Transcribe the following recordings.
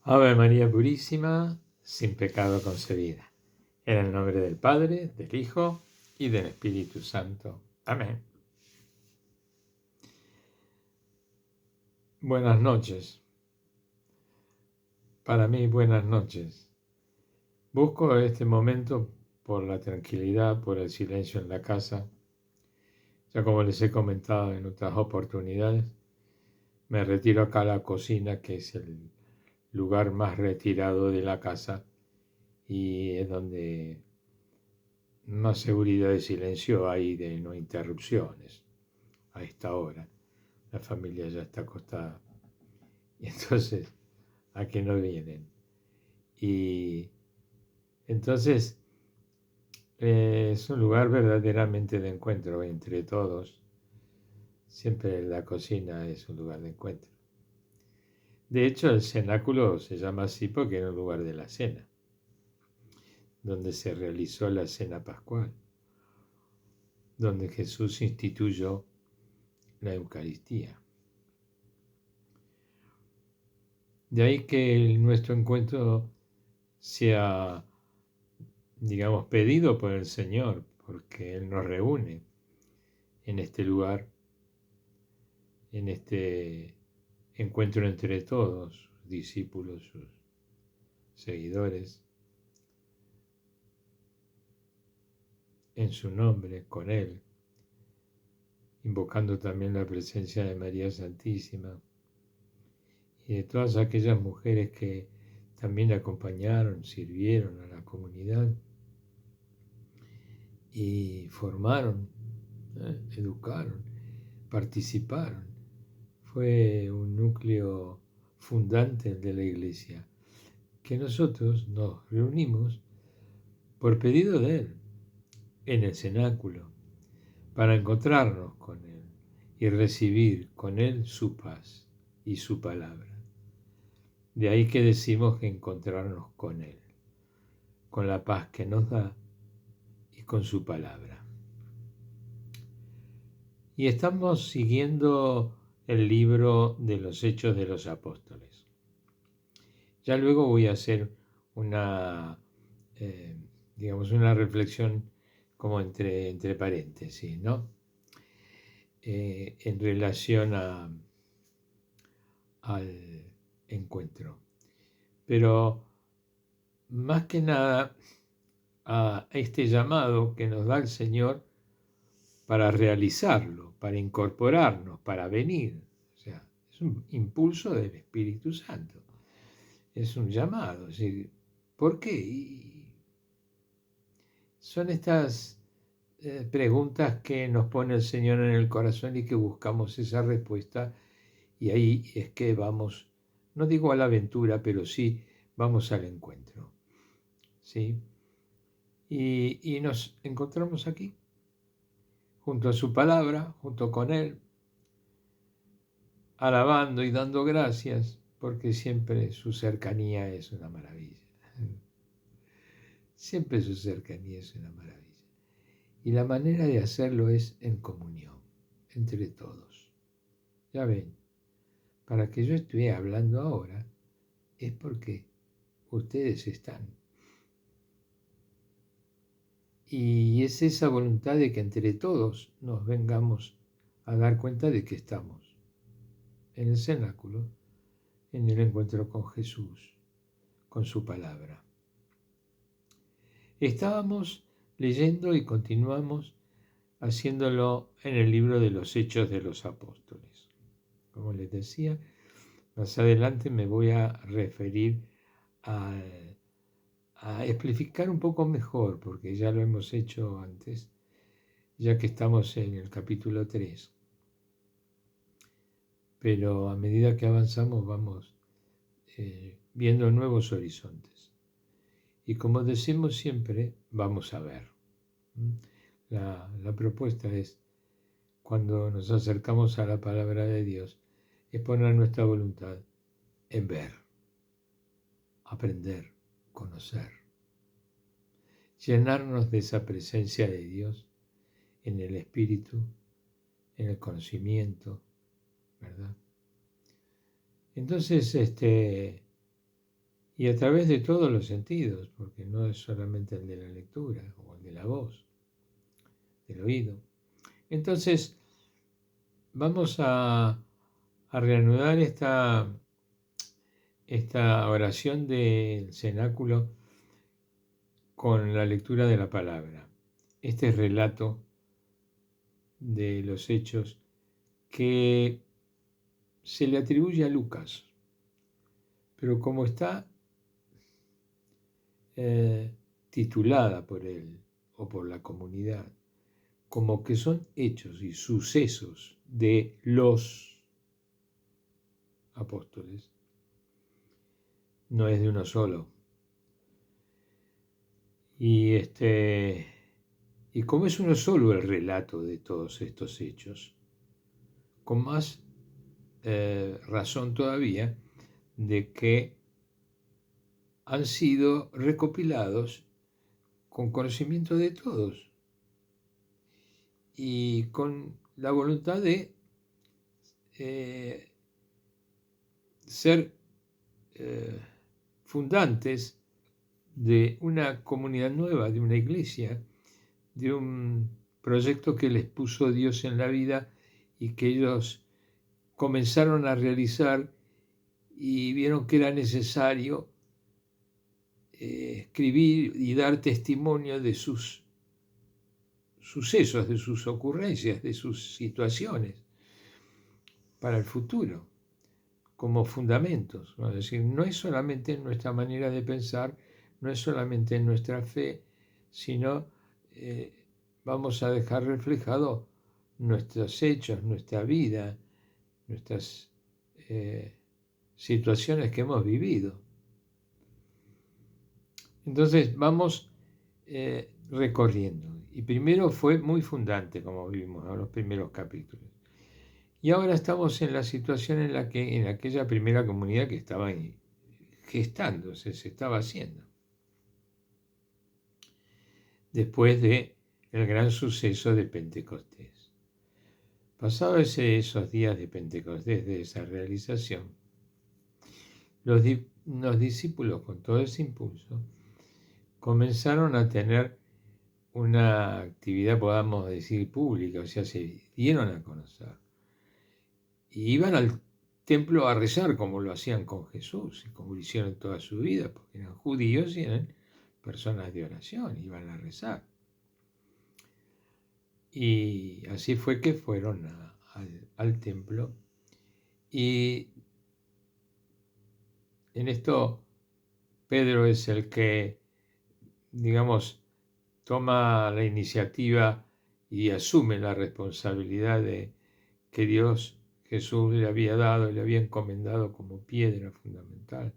Ave María Purísima, sin pecado concebida. En el nombre del Padre, del Hijo y del Espíritu Santo. Amén. Buenas noches. Para mí, buenas noches. Busco este momento por la tranquilidad, por el silencio en la casa. Ya como les he comentado en otras oportunidades, me retiro acá a la cocina, que es el lugar más retirado de la casa y es donde más seguridad de silencio hay, de no interrupciones a esta hora. La familia ya está acostada y entonces a que no vienen. Y entonces es un lugar verdaderamente de encuentro entre todos. Siempre la cocina es un lugar de encuentro. De hecho, el cenáculo se llama así porque era un lugar de la cena, donde se realizó la cena pascual, donde Jesús instituyó la Eucaristía. De ahí que nuestro encuentro sea, digamos, pedido por el Señor, porque Él nos reúne en este lugar, en este encuentro entre todos, sus discípulos, sus seguidores, en su nombre, con Él, invocando también la presencia de María Santísima y de todas aquellas mujeres que también acompañaron, sirvieron a la comunidad y formaron, educaron, participaron. Fue un núcleo fundante de la Iglesia, que nosotros nos reunimos por pedido de Él en el cenáculo, para encontrarnos con Él y recibir con Él su paz y su palabra. De ahí que decimos que encontrarnos con Él, con la paz que nos da y con su palabra. Y estamos siguiendo el libro de los Hechos de los Apóstoles. Ya luego voy a hacer una, una reflexión como entre paréntesis, ¿no? En relación al encuentro. Pero más que nada a este llamado que nos da el Señor para realizarlo, para incorporarnos, para venir. O sea, es un impulso del Espíritu Santo. Es un llamado. Es decir, ¿por qué? Y son estas preguntas que nos pone el Señor en el corazón y que buscamos esa respuesta, y ahí es que vamos, no digo a la aventura, pero sí vamos al encuentro. ¿Sí? Y nos encontramos aquí, junto a su palabra, junto con Él, alabando y dando gracias, porque siempre su cercanía es una maravilla. Siempre su cercanía es una maravilla. Y la manera de hacerlo es en comunión, entre todos. Ya ven, para que yo esté hablando ahora es porque ustedes están. Y es esa voluntad de que entre todos nos vengamos a dar cuenta de que estamos en el cenáculo, en el encuentro con Jesús, con su palabra. Estábamos leyendo y continuamos haciéndolo en el libro de los Hechos de los Apóstoles. Como les decía, más adelante me voy a referir a explicar un poco mejor, porque ya lo hemos hecho antes, ya que estamos en el capítulo 3. Pero a medida que avanzamos vamos viendo nuevos horizontes. Y como decimos siempre, vamos a ver. La propuesta es, cuando nos acercamos a la palabra de Dios, es poner nuestra voluntad en ver, aprender, conocer, llenarnos de esa presencia de Dios en el espíritu, en el conocimiento, ¿verdad? Entonces, y a través de todos los sentidos, porque no es solamente el de la lectura o el de la voz, del oído. Entonces, vamos a reanudar esta oración del cenáculo con la lectura de la palabra. Este relato de los hechos que se le atribuye a Lucas, pero como está titulada por él o por la comunidad, como que son hechos y sucesos de los apóstoles, no es de uno solo. Y como es uno solo el relato de todos estos hechos, con más razón todavía de que han sido recopilados con conocimiento de todos y con la voluntad de ser fundantes de una comunidad nueva, de una iglesia, de un proyecto que les puso Dios en la vida y que ellos comenzaron a realizar y vieron que era necesario escribir y dar testimonio de sus sucesos, de sus ocurrencias, de sus situaciones para el futuro, como fundamentos. Es decir, no es solamente nuestra manera de pensar, no es solamente nuestra fe, sino vamos a dejar reflejado nuestros hechos, nuestra vida, nuestras situaciones que hemos vivido. Entonces vamos recorriendo. Y primero fue muy fundante, como vimos en los primeros capítulos. Y ahora estamos en la situación en la que en aquella primera comunidad que estaba gestándose, se estaba haciendo. Después de el gran suceso de Pentecostés. Pasados esos días de Pentecostés, de esa realización, los discípulos, con todo ese impulso, comenzaron a tener una actividad, podamos decir, pública, o sea, se dieron a conocer. Y iban al templo a rezar como lo hacían con Jesús y como lo hicieron toda su vida, porque eran judíos y eran personas de oración, iban a rezar. Y así fue que fueron al templo. Y en esto Pedro es el que, digamos, toma la iniciativa y asume la responsabilidad de que Jesús le había dado, le había encomendado como piedra fundamental.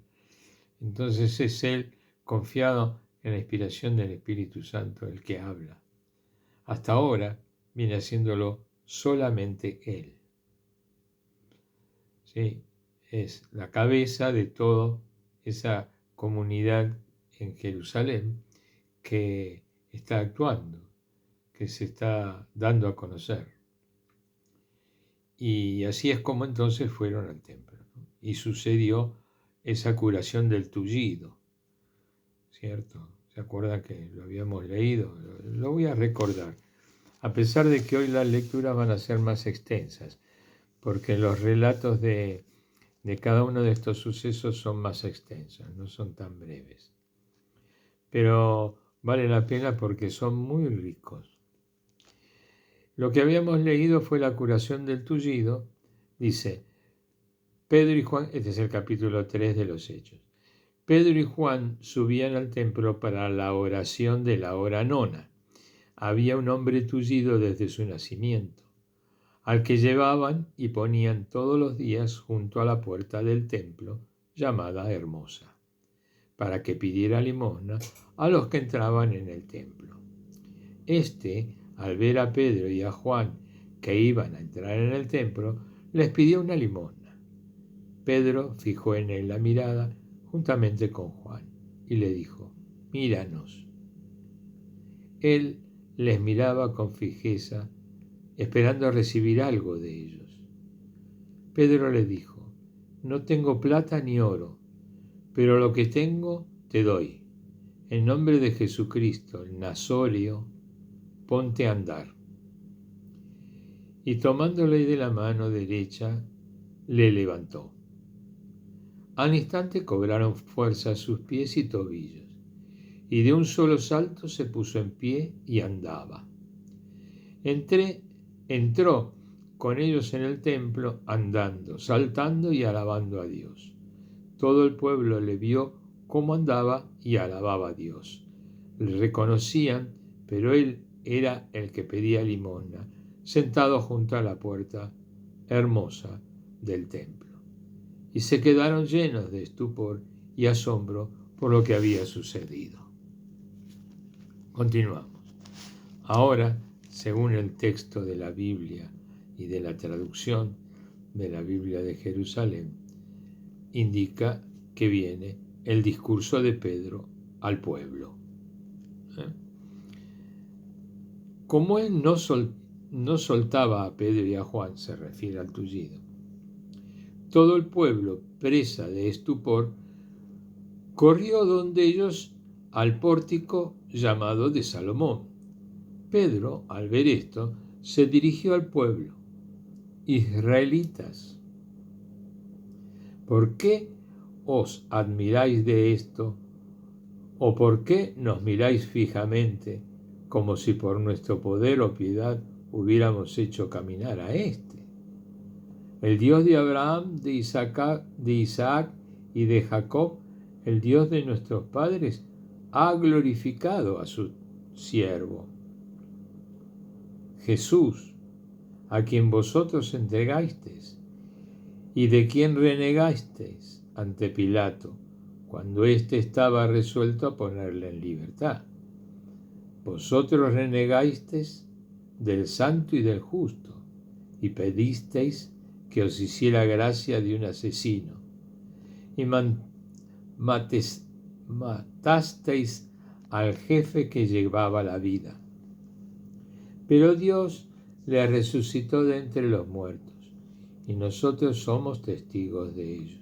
Entonces es él, confiado en la inspiración del Espíritu Santo, el que habla. Hasta ahora viene haciéndolo solamente él. ¿Sí? Es la cabeza de toda esa comunidad en Jerusalén que está actuando, que se está dando a conocer. Y así es como entonces fueron al templo, ¿no? Y sucedió esa curación del tullido, ¿cierto? ¿Se acuerdan que lo habíamos leído? Lo voy a recordar, a pesar de que hoy las lecturas van a ser más extensas, porque los relatos de cada uno de estos sucesos son más extensos, no son tan breves. Pero vale la pena porque son muy ricos. Lo que habíamos leído fue la curación del tullido. Dice, Pedro y Juan, este es el capítulo 3 de los Hechos. Pedro y Juan subían al templo para la oración de la hora nona. Había un hombre tullido desde su nacimiento, al que llevaban y ponían todos los días junto a la puerta del templo, llamada Hermosa, para que pidiera limosna a los que entraban en el templo. Al ver a Pedro y a Juan que iban a entrar en el templo, les pidió una limosna. Pedro fijó en él la mirada juntamente con Juan y le dijo, míranos. Él les miraba con fijeza, esperando recibir algo de ellos. Pedro le dijo, no tengo plata ni oro, pero lo que tengo te doy. En nombre de Jesucristo, el Nazoreo, ponte a andar. Y tomándole de la mano derecha, le levantó. Al instante cobraron fuerza sus pies y tobillos, y de un solo salto se puso en pie y andaba. Entró con ellos en el templo andando, saltando y alabando a Dios. Todo el pueblo le vio cómo andaba y alababa a Dios. Le reconocían, pero él era el que pedía limosna, sentado junto a la puerta hermosa del templo. Y se quedaron llenos de estupor y asombro por lo que había sucedido. Continuamos. Ahora, según el texto de la Biblia y de la traducción de la Biblia de Jerusalén, indica que viene el discurso de Pedro al pueblo. Como él no soltaba a Pedro y a Juan, se refiere al tullido, todo el pueblo, presa de estupor, corrió donde ellos al pórtico llamado de Salomón. Pedro, al ver esto, se dirigió al pueblo. Israelitas, ¿por qué os admiráis de esto? ¿O por qué nos miráis fijamente, como si por nuestro poder o piedad hubiéramos hecho caminar a éste? El Dios de Abraham, de Isaac y de Jacob, el Dios de nuestros padres, ha glorificado a su siervo Jesús, a quien vosotros entregasteis y de quien renegasteis ante Pilato, cuando éste estaba resuelto a ponerle en libertad. Vosotros renegasteis del santo y del justo, y pedisteis que os hiciera gracia de un asesino, y matasteis al jefe que llevaba la vida. Pero Dios le resucitó de entre los muertos, y nosotros somos testigos de ello.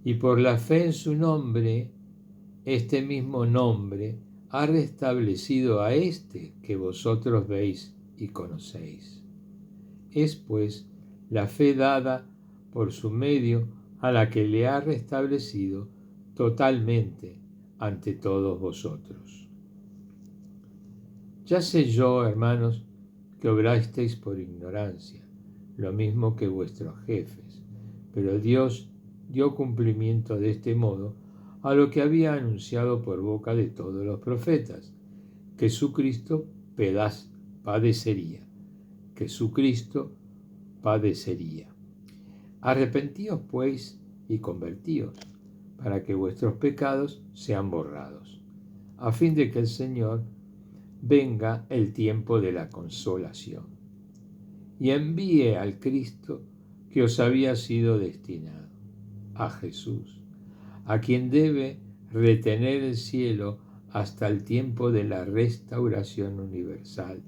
Y por la fe en su nombre, este mismo nombre ha restablecido a este que vosotros veis y conocéis. Es pues la fe dada por su medio a la que le ha restablecido totalmente ante todos vosotros. Ya sé yo, hermanos, que obrasteis por ignorancia, lo mismo que vuestros jefes, pero Dios dio cumplimiento de este modo a lo que había anunciado por boca de todos los profetas, que su Cristo padecería, Arrepentíos, pues, y convertíos, para que vuestros pecados sean borrados, a fin de que el Señor venga el tiempo de la consolación, y envíe al Cristo que os había sido destinado, a Jesús, a quien debe retener el cielo hasta el tiempo de la restauración universal,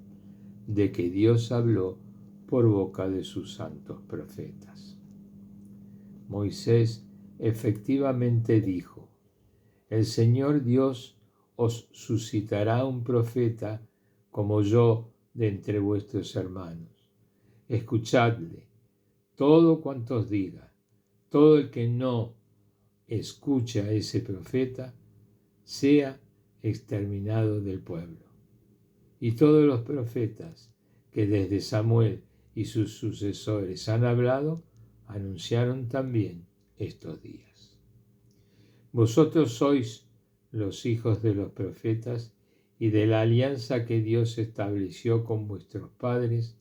de que Dios habló por boca de sus santos profetas. Moisés efectivamente dijo: el Señor Dios os suscitará un profeta como yo de entre vuestros hermanos. Escuchadle, todo cuanto os diga. Todo el que no escuche a ese profeta sea exterminado del pueblo. Y todos los profetas que desde Samuel y sus sucesores han hablado, anunciaron también estos días. Vosotros sois los hijos de los profetas y de la alianza que Dios estableció con vuestros padres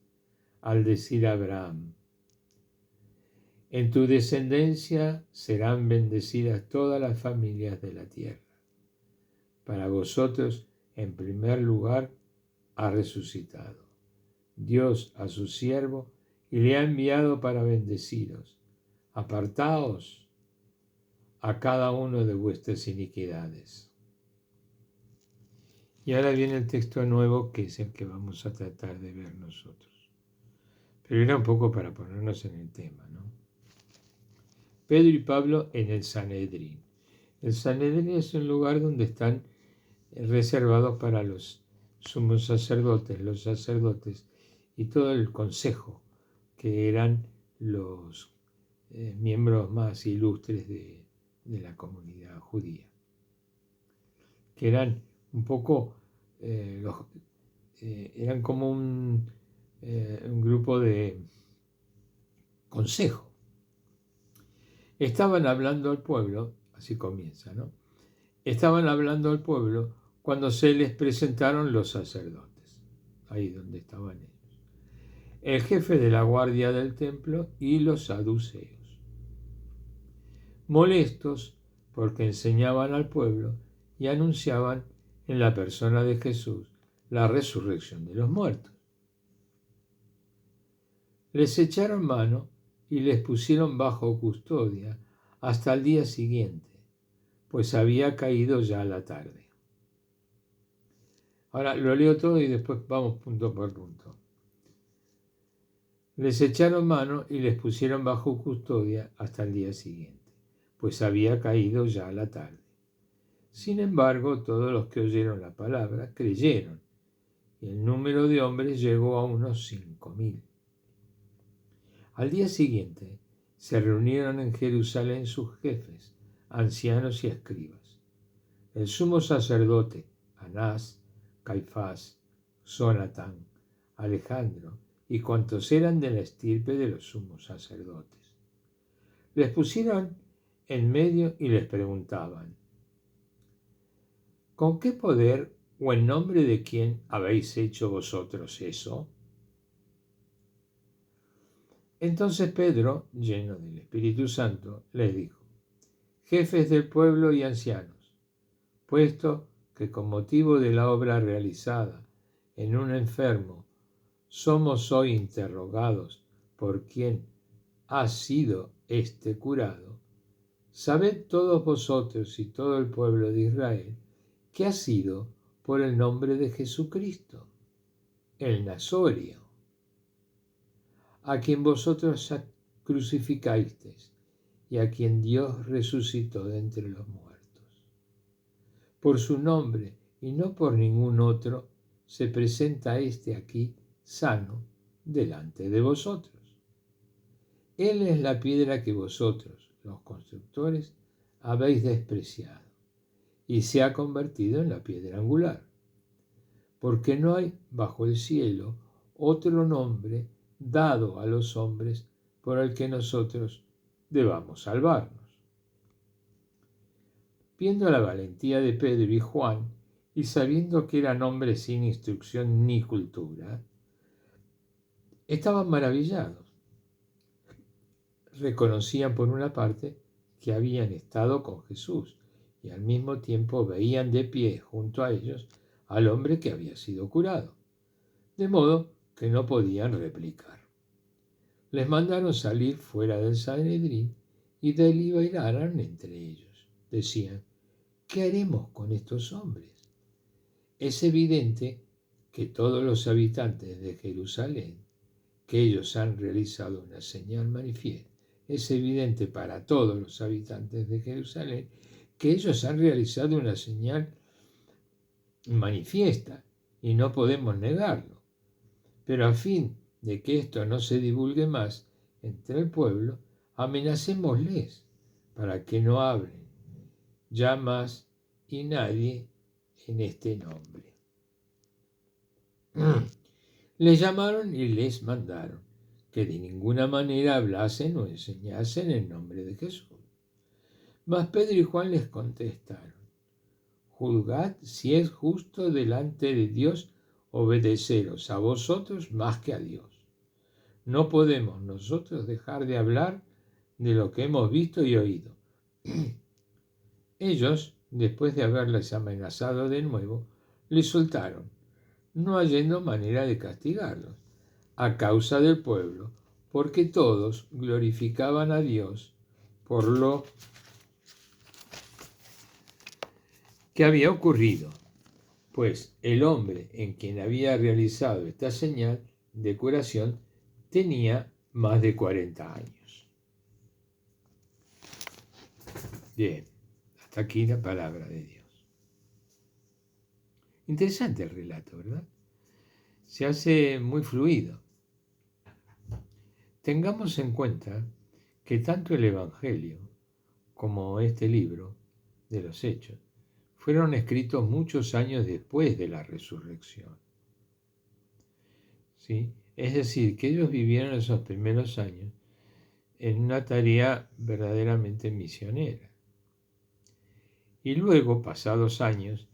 al decir a Abraham: en tu descendencia serán bendecidas todas las familias de la tierra. Para vosotros, en primer lugar, ha resucitado Dios a su siervo y le ha enviado para bendeciros. Apartaos a cada uno de vuestras iniquidades. Y ahora viene el texto nuevo, que es el que vamos a tratar de ver nosotros. Pero era un poco para ponernos en el tema, ¿no? Pedro y Pablo en el Sanedrín. El Sanedrín es un lugar donde están reservados para los sumos sacerdotes, los sacerdotes y todo el consejo, que eran los miembros más ilustres de la comunidad judía, que eran un poco, eran como un grupo de consejo. Estaban hablando al pueblo, así comienza, ¿no? Estaban hablando al pueblo cuando se les presentaron los sacerdotes, ahí donde estaban ellos, el jefe de la guardia del templo y los saduceos, molestos porque enseñaban al pueblo y anunciaban en la persona de Jesús la resurrección de los muertos. Les echaron mano y les pusieron bajo custodia hasta el día siguiente, pues había caído ya la tarde. Ahora lo leo todo y después vamos punto por punto. Les echaron mano y les pusieron bajo custodia hasta el día siguiente, pues había caído ya la tarde. Sin embargo, todos los que oyeron la palabra creyeron, y el número de hombres llegó a unos 5.000. Al día siguiente se reunieron en Jerusalén sus jefes, ancianos y escribas, el sumo sacerdote Anás, Caifás, Jonatán, Alejandro y cuantos eran de la estirpe de los sumos sacerdotes. Les pusieron en medio y les preguntaban: ¿con qué poder o en nombre de quién habéis hecho vosotros eso? Entonces Pedro, lleno del Espíritu Santo, les dijo: jefes del pueblo y ancianos, puesto que con motivo de la obra realizada en un enfermo somos hoy interrogados por quién ha sido este curado, sabed todos vosotros y todo el pueblo de Israel que ha sido por el nombre de Jesucristo, el Nazorio, a quien vosotros crucificasteis y a quien Dios resucitó de entre los muertos. Por su nombre y no por ningún otro se presenta este aquí sano delante de vosotros. Él es la piedra que vosotros, los constructores, habéis despreciado y se ha convertido en la piedra angular, porque no hay bajo el cielo otro nombre dado a los hombres por el que nosotros debamos salvarnos. Viendo la valentía de Pedro y Juan, y sabiendo que eran hombres sin instrucción ni cultura, estaban maravillados. Reconocían por una parte que habían estado con Jesús y al mismo tiempo veían de pie junto a ellos al hombre que había sido curado, de modo que no podían replicar. Les mandaron salir fuera del Sanedrín y deliberaron entre ellos. Decían: ¿qué haremos con estos hombres? Es evidente que todos los habitantes de Jerusalén, que ellos han realizado una señal manifiesta, es evidente para todos los habitantes de Jerusalén que ellos han realizado una señal manifiesta y no podemos negarlo. Pero a fin de que esto no se divulgue más entre el pueblo, amenacémosles para que no hablen ya más y nadie en este nombre. Les llamaron y les mandaron que de ninguna manera hablasen o enseñasen en nombre de Jesús. Mas Pedro y Juan les contestaron: juzgad si es justo delante de Dios obedeceros a vosotros más que a Dios. No podemos nosotros dejar de hablar de lo que hemos visto y oído. Ellos, después de haberles amenazado de nuevo, les soltaron, no habiendo manera de castigarlos, a causa del pueblo, porque todos glorificaban a Dios por lo que había ocurrido, pues el hombre en quien había realizado esta señal de curación tenía más de 40 años. Bien, hasta aquí la palabra de Dios. Interesante el relato, ¿verdad? Se hace muy fluido. Tengamos en cuenta que tanto el Evangelio como este libro de los Hechos fueron escritos muchos años después de la resurrección. ¿Sí? Es decir, que ellos vivieron esos primeros años en una tarea verdaderamente misionera. Y luego, pasados años,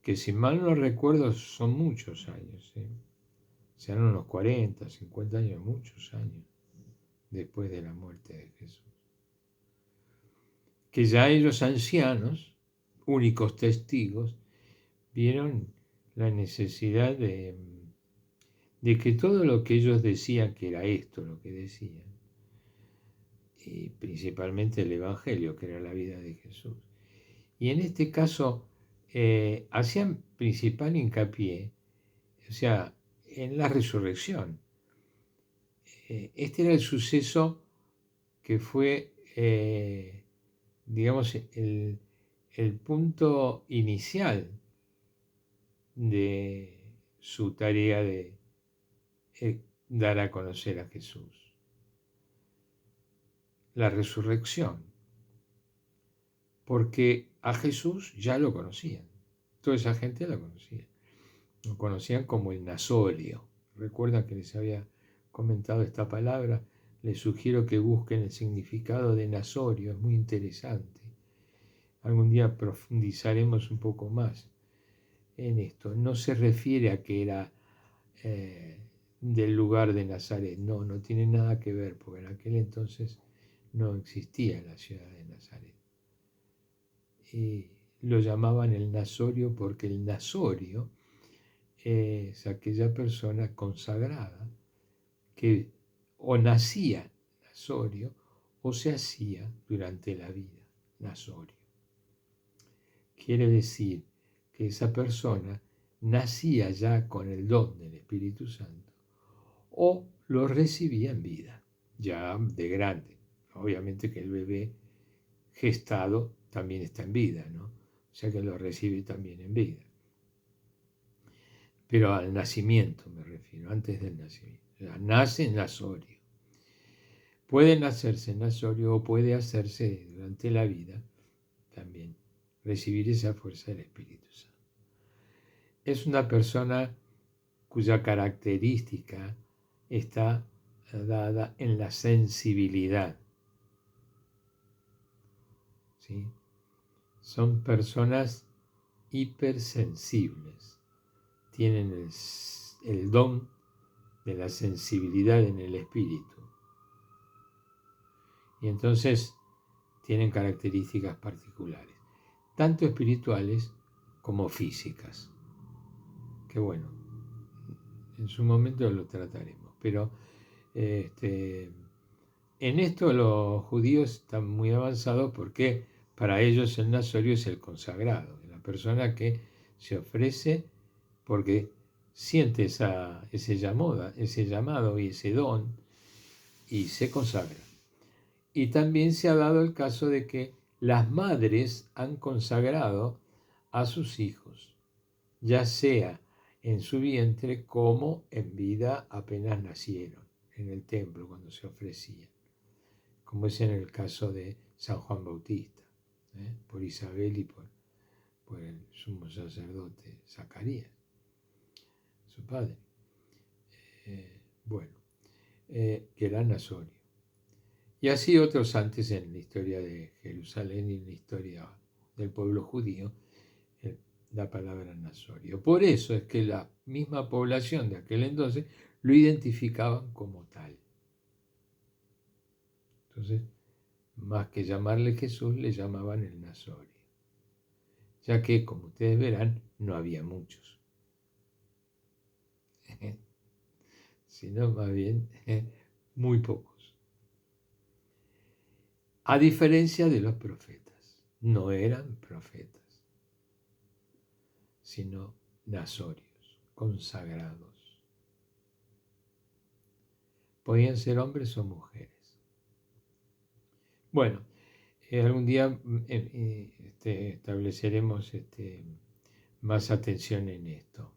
que si mal no recuerdo son muchos años, serán unos 40, 50 años, muchos años después de la muerte de Jesús, que ya ellos ancianos, únicos testigos, vieron la necesidad de que todo lo que ellos decían, que era esto lo que decían, y principalmente el Evangelio, que era la vida de Jesús. Y en este caso hacían principal hincapié, o sea, en la resurrección. Este era el suceso que fue, digamos, el punto inicial de su tarea de dar a conocer a Jesús. La resurrección. Porque a Jesús ya lo conocían. Toda esa gente lo conocía. Lo conocían como el Nazorio. Recuerdan que les había comentado esta palabra. Les sugiero que busquen el significado de Nazorio. Es muy interesante. Algún día profundizaremos un poco más en esto. No se refiere a que era del lugar de Nazaret. No, no tiene nada que ver, porque en aquel entonces no existía la ciudad de Nazaret. Y lo llamaban el Nazorio porque el Nazorio es aquella persona consagrada que o nacía Nazorio o se hacía durante la vida Nazorio. Quiere decir que esa persona nacía ya con el don del Espíritu Santo o lo recibía en vida, ya de grande. Obviamente que el bebé gestado también está en vida, ¿no? O sea que lo recibe también en vida. Pero al nacimiento me refiero, antes del nacimiento. O sea, nace en Nazorio. Puede nacerse en Nazorio o puede hacerse durante la vida también, recibir esa fuerza del Espíritu Santo. Es una persona cuya característica está dada en la sensibilidad. ¿Sí? Son personas hipersensibles. Tienen el don de la sensibilidad en el espíritu. Y entonces tienen características particulares, tanto espirituales como físicas. Que bueno, en su momento lo trataremos. Pero en esto los judíos están muy avanzados porque para ellos el nazorio es el consagrado, la persona que se ofrece porque siente ese llamado y ese don y se consagra. Y también se ha dado el caso de que las madres han consagrado a sus hijos, ya sea en su vientre como en vida apenas nacieron, en el templo cuando se ofrecían, como es en el caso de San Juan Bautista, por Isabel y por el sumo sacerdote Zacarías, su padre. Que era nazorio. Y así otros antes en la historia de Jerusalén y en la historia del pueblo judío, la palabra nazorio. Por eso es que la misma población de aquel entonces lo identificaban como tal. Entonces, más que llamarle Jesús, le llamaban el nazorio. Ya que, como ustedes verán, no había muchos. Sino más bien muy pocos. A diferencia de los profetas, no eran profetas, sino nazorios, consagrados. Podían ser hombres o mujeres. Bueno, Algún día estableceremos más atención en esto.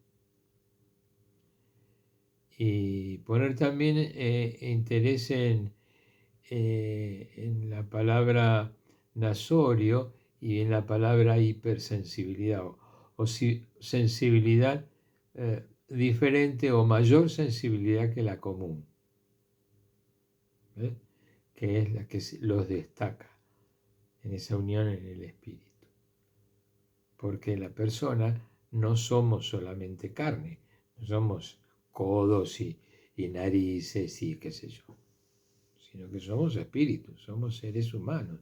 Y poner también interés en la palabra nasorio y en la palabra hipersensibilidad, o sensibilidad diferente o mayor sensibilidad que la común, ¿eh? Que es la que los destaca en esa unión en el espíritu. Porque la persona no somos solamente carne, no somos codos y narices y qué sé yo, sino que somos espíritus, somos seres humanos.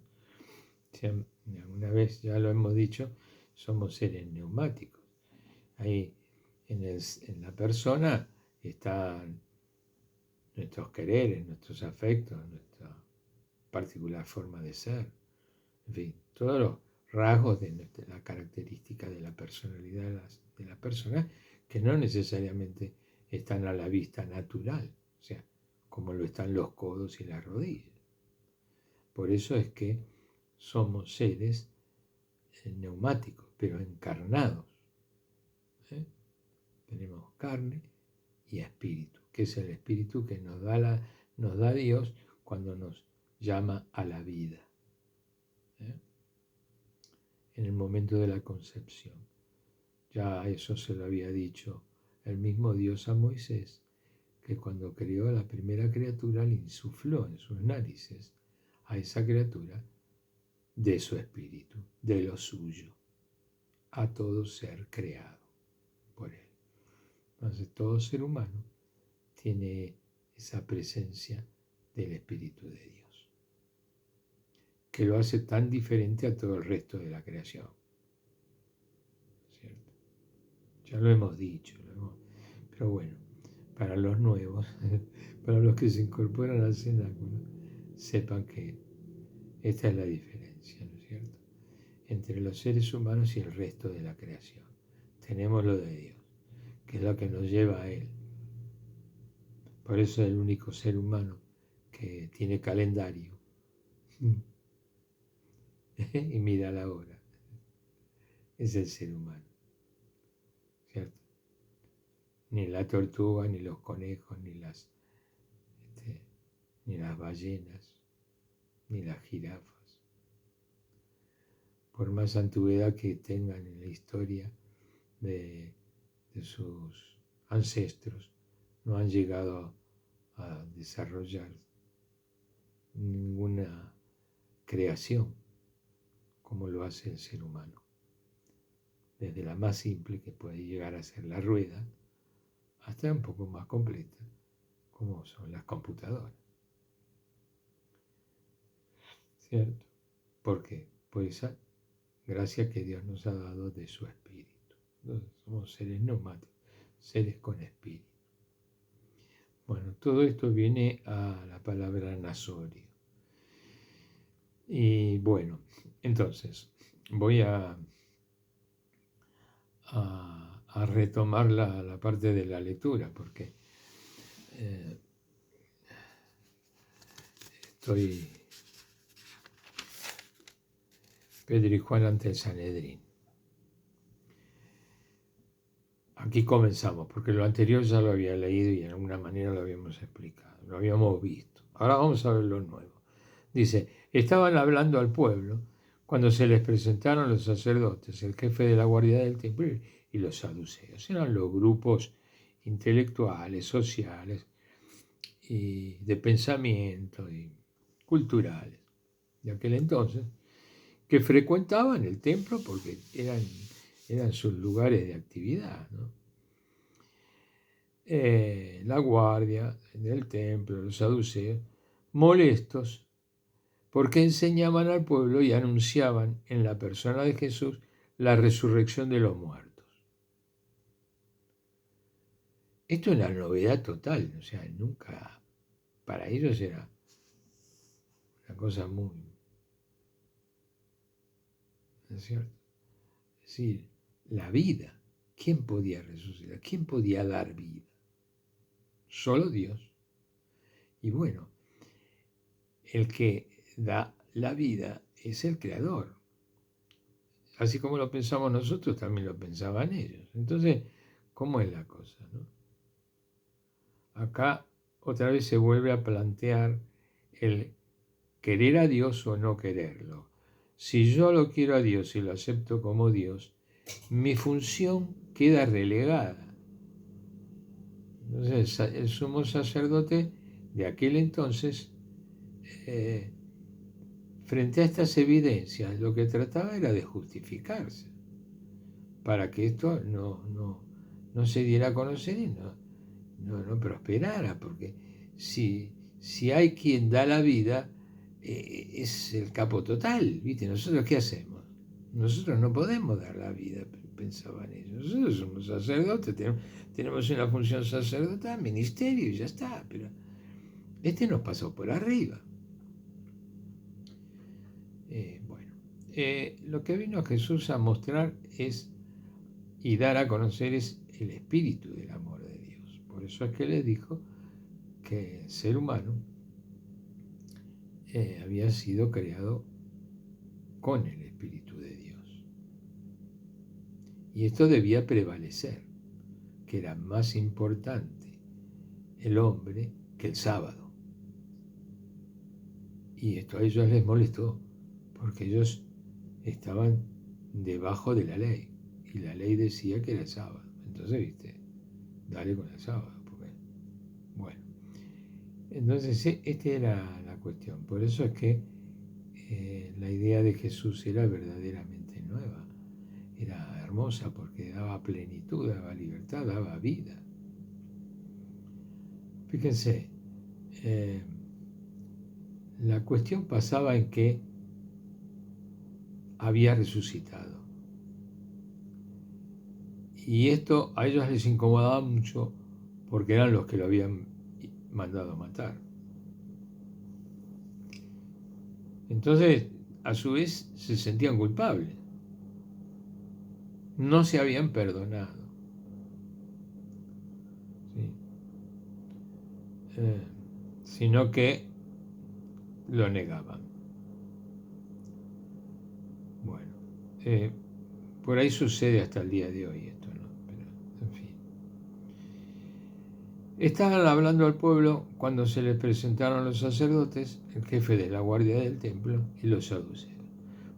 Alguna vez ya lo hemos dicho, somos seres neumáticos. Ahí en la persona están nuestros quereres, nuestros afectos, nuestra particular forma de ser, en fin, todos los rasgos de la característica de la personalidad de la persona que no necesariamente están a la vista natural, o sea, como lo están los codos y las rodillas. Por eso es que somos seres neumáticos, pero encarnados. Tenemos carne y espíritu, que es el espíritu que nos da Dios cuando nos llama a la vida. En el momento de la concepción. Ya eso se lo había dicho el mismo Dios a Moisés, que cuando creó a la primera criatura le insufló en sus narices a esa criatura de su espíritu, de lo suyo, a todo ser creado por él. Entonces todo ser humano tiene esa presencia del Espíritu de Dios, que lo hace tan diferente a todo el resto de la creación. ¿Cierto? Ya lo hemos dicho, pero bueno, para los nuevos, para los que se incorporan al cenáculo, sepan que esta es la diferencia, ¿no es cierto?, entre los seres humanos y el resto de la creación. Tenemos lo de Dios, que es lo que nos lleva a Él. Por eso es el único ser humano que tiene calendario y mira la hora. Es el ser humano, ¿cierto? Ni la tortuga, ni los conejos, ni las ballenas, ni las jirafas. Por más antigüedad que tengan en la historia de sus ancestros, no han llegado a desarrollar ninguna creación como lo hace el ser humano. Desde la más simple, que puede llegar a ser la rueda, hasta un poco más completa, como son las computadoras. ¿Cierto? ¿Por qué? Por esa gracia que Dios nos ha dado de su espíritu. Entonces, somos seres neumáticos, seres con espíritu. Bueno, todo esto viene a la palabra nasorio. Y bueno, entonces voy a retomar la parte de la lectura, porque estoy Pedro y Juan ante el Sanedrín. Aquí comenzamos, porque lo anterior ya lo había leído y en alguna manera lo habíamos explicado, lo habíamos visto. Ahora vamos a ver lo nuevo. Dice, estaban hablando al pueblo cuando se les presentaron los sacerdotes, el jefe de la guardia del templo y los saduceos. Eran los grupos intelectuales, sociales y de pensamiento y culturales de aquel entonces, que frecuentaban el templo porque eran sus lugares de actividad, ¿no? La guardia del templo, los saduceos, molestos porque enseñaban al pueblo y anunciaban en la persona de Jesús la resurrección de los muertos. Esto es una novedad total, o sea, nunca, para ellos era una cosa muy, ¿no es cierto? Es decir, la vida, ¿quién podía resucitar? ¿Quién podía dar vida? Solo Dios. Y bueno, el que da la vida es el creador. Así como lo pensamos nosotros, también lo pensaban ellos. Entonces, ¿cómo es la cosa, no? Acá otra vez se vuelve a plantear el querer a Dios o no quererlo. Si yo lo quiero a Dios y lo acepto como Dios, mi función queda relegada. Entonces, el sumo sacerdote de aquel entonces, frente a estas evidencias, lo que trataba era de justificarse, para que esto no se diera a conocer y no prosperara, porque si hay quien da la vida, es el capo total, ¿viste? ¿Nosotros qué hacemos? Nosotros no podemos dar la vida, pensaban ellos. Nosotros somos sacerdotes, tenemos una función sacerdotal, ministerio y ya está, pero este nos pasó por arriba. Bueno, lo que vino Jesús a mostrar y dar a conocer es el espíritu del amor de Dios. Por eso es que les dijo que el ser humano había sido creado con el espíritu de Dios. Y esto debía prevalecer, que era más importante el hombre que el sábado. Y esto a ellos les molestó, porque ellos estaban debajo de la ley, y la ley decía que era el sábado. Entonces, viste, dale con el sábado, porque, bueno. Entonces, esta era la cuestión. Por eso es que la idea de Jesús era verdaderamente nueva, era hermosa, porque daba plenitud, daba libertad, daba vida. Fíjense, la cuestión pasaba en que había resucitado. Y esto a ellos les incomodaba mucho porque eran los que lo habían mandado a matar. Entonces, a su vez, se sentían culpables. No se habían perdonado. ¿Sí? Sino que lo negaban. Bueno, por ahí sucede hasta el día de hoy esto, ¿no? Pero, en fin. Estaban hablando al pueblo cuando se les presentaron los sacerdotes, el jefe de la guardia del templo y los saduceos,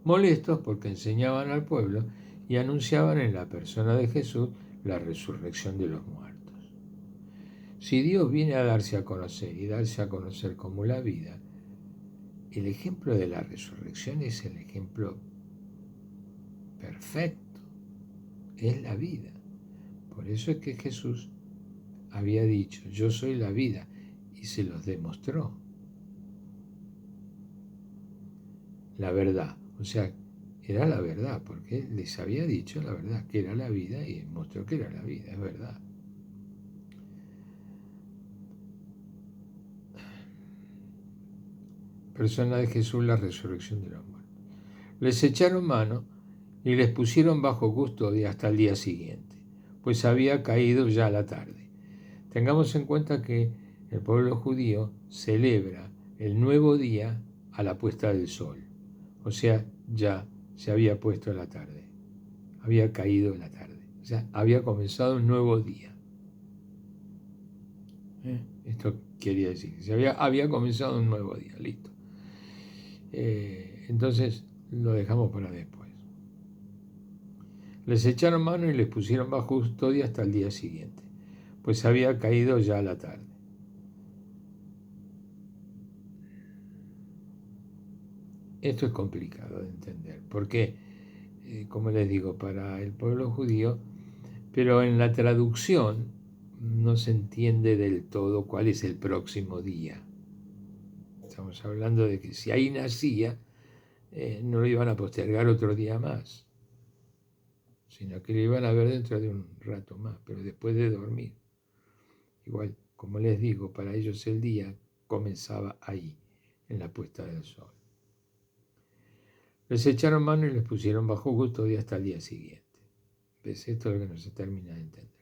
molestos porque enseñaban al pueblo y anunciaban en la persona de Jesús la resurrección de los muertos. Si Dios viene a darse a conocer y darse a conocer como la vida, el ejemplo de la resurrección es el ejemplo perfecto, es la vida. Por eso es que Jesús había dicho, yo soy la vida, y se los demostró. La verdad, o sea, era la verdad, porque les había dicho la verdad, que era la vida, y mostró que era la vida, es verdad. Persona de Jesús, la resurrección de los muertos. Les echaron mano y les pusieron bajo custodia hasta el día siguiente, pues había caído ya la tarde. Tengamos en cuenta que el pueblo judío celebra el nuevo día a la puesta del sol, o sea, ya se había puesto la tarde, había caído la tarde, o sea, había comenzado un nuevo día. Esto quería decir, había comenzado un nuevo día, listo. Entonces lo dejamos para después. Les echaron mano y les pusieron bajo custodia hasta el día siguiente, pues había caído ya la tarde. Esto es complicado de entender, porque, como les digo, para el pueblo judío, pero en la traducción no se entiende del todo cuál es el próximo día. Estamos hablando de que si ahí nacía, no lo iban a postergar otro día más, sino que lo iban a ver dentro de un rato más, pero después de dormir. Igual, como les digo, para ellos el día comenzaba ahí, en la puesta del sol. Les echaron mano y les pusieron bajo custodia hasta el día siguiente. ¿Ves? Esto es lo que no se termina de entender.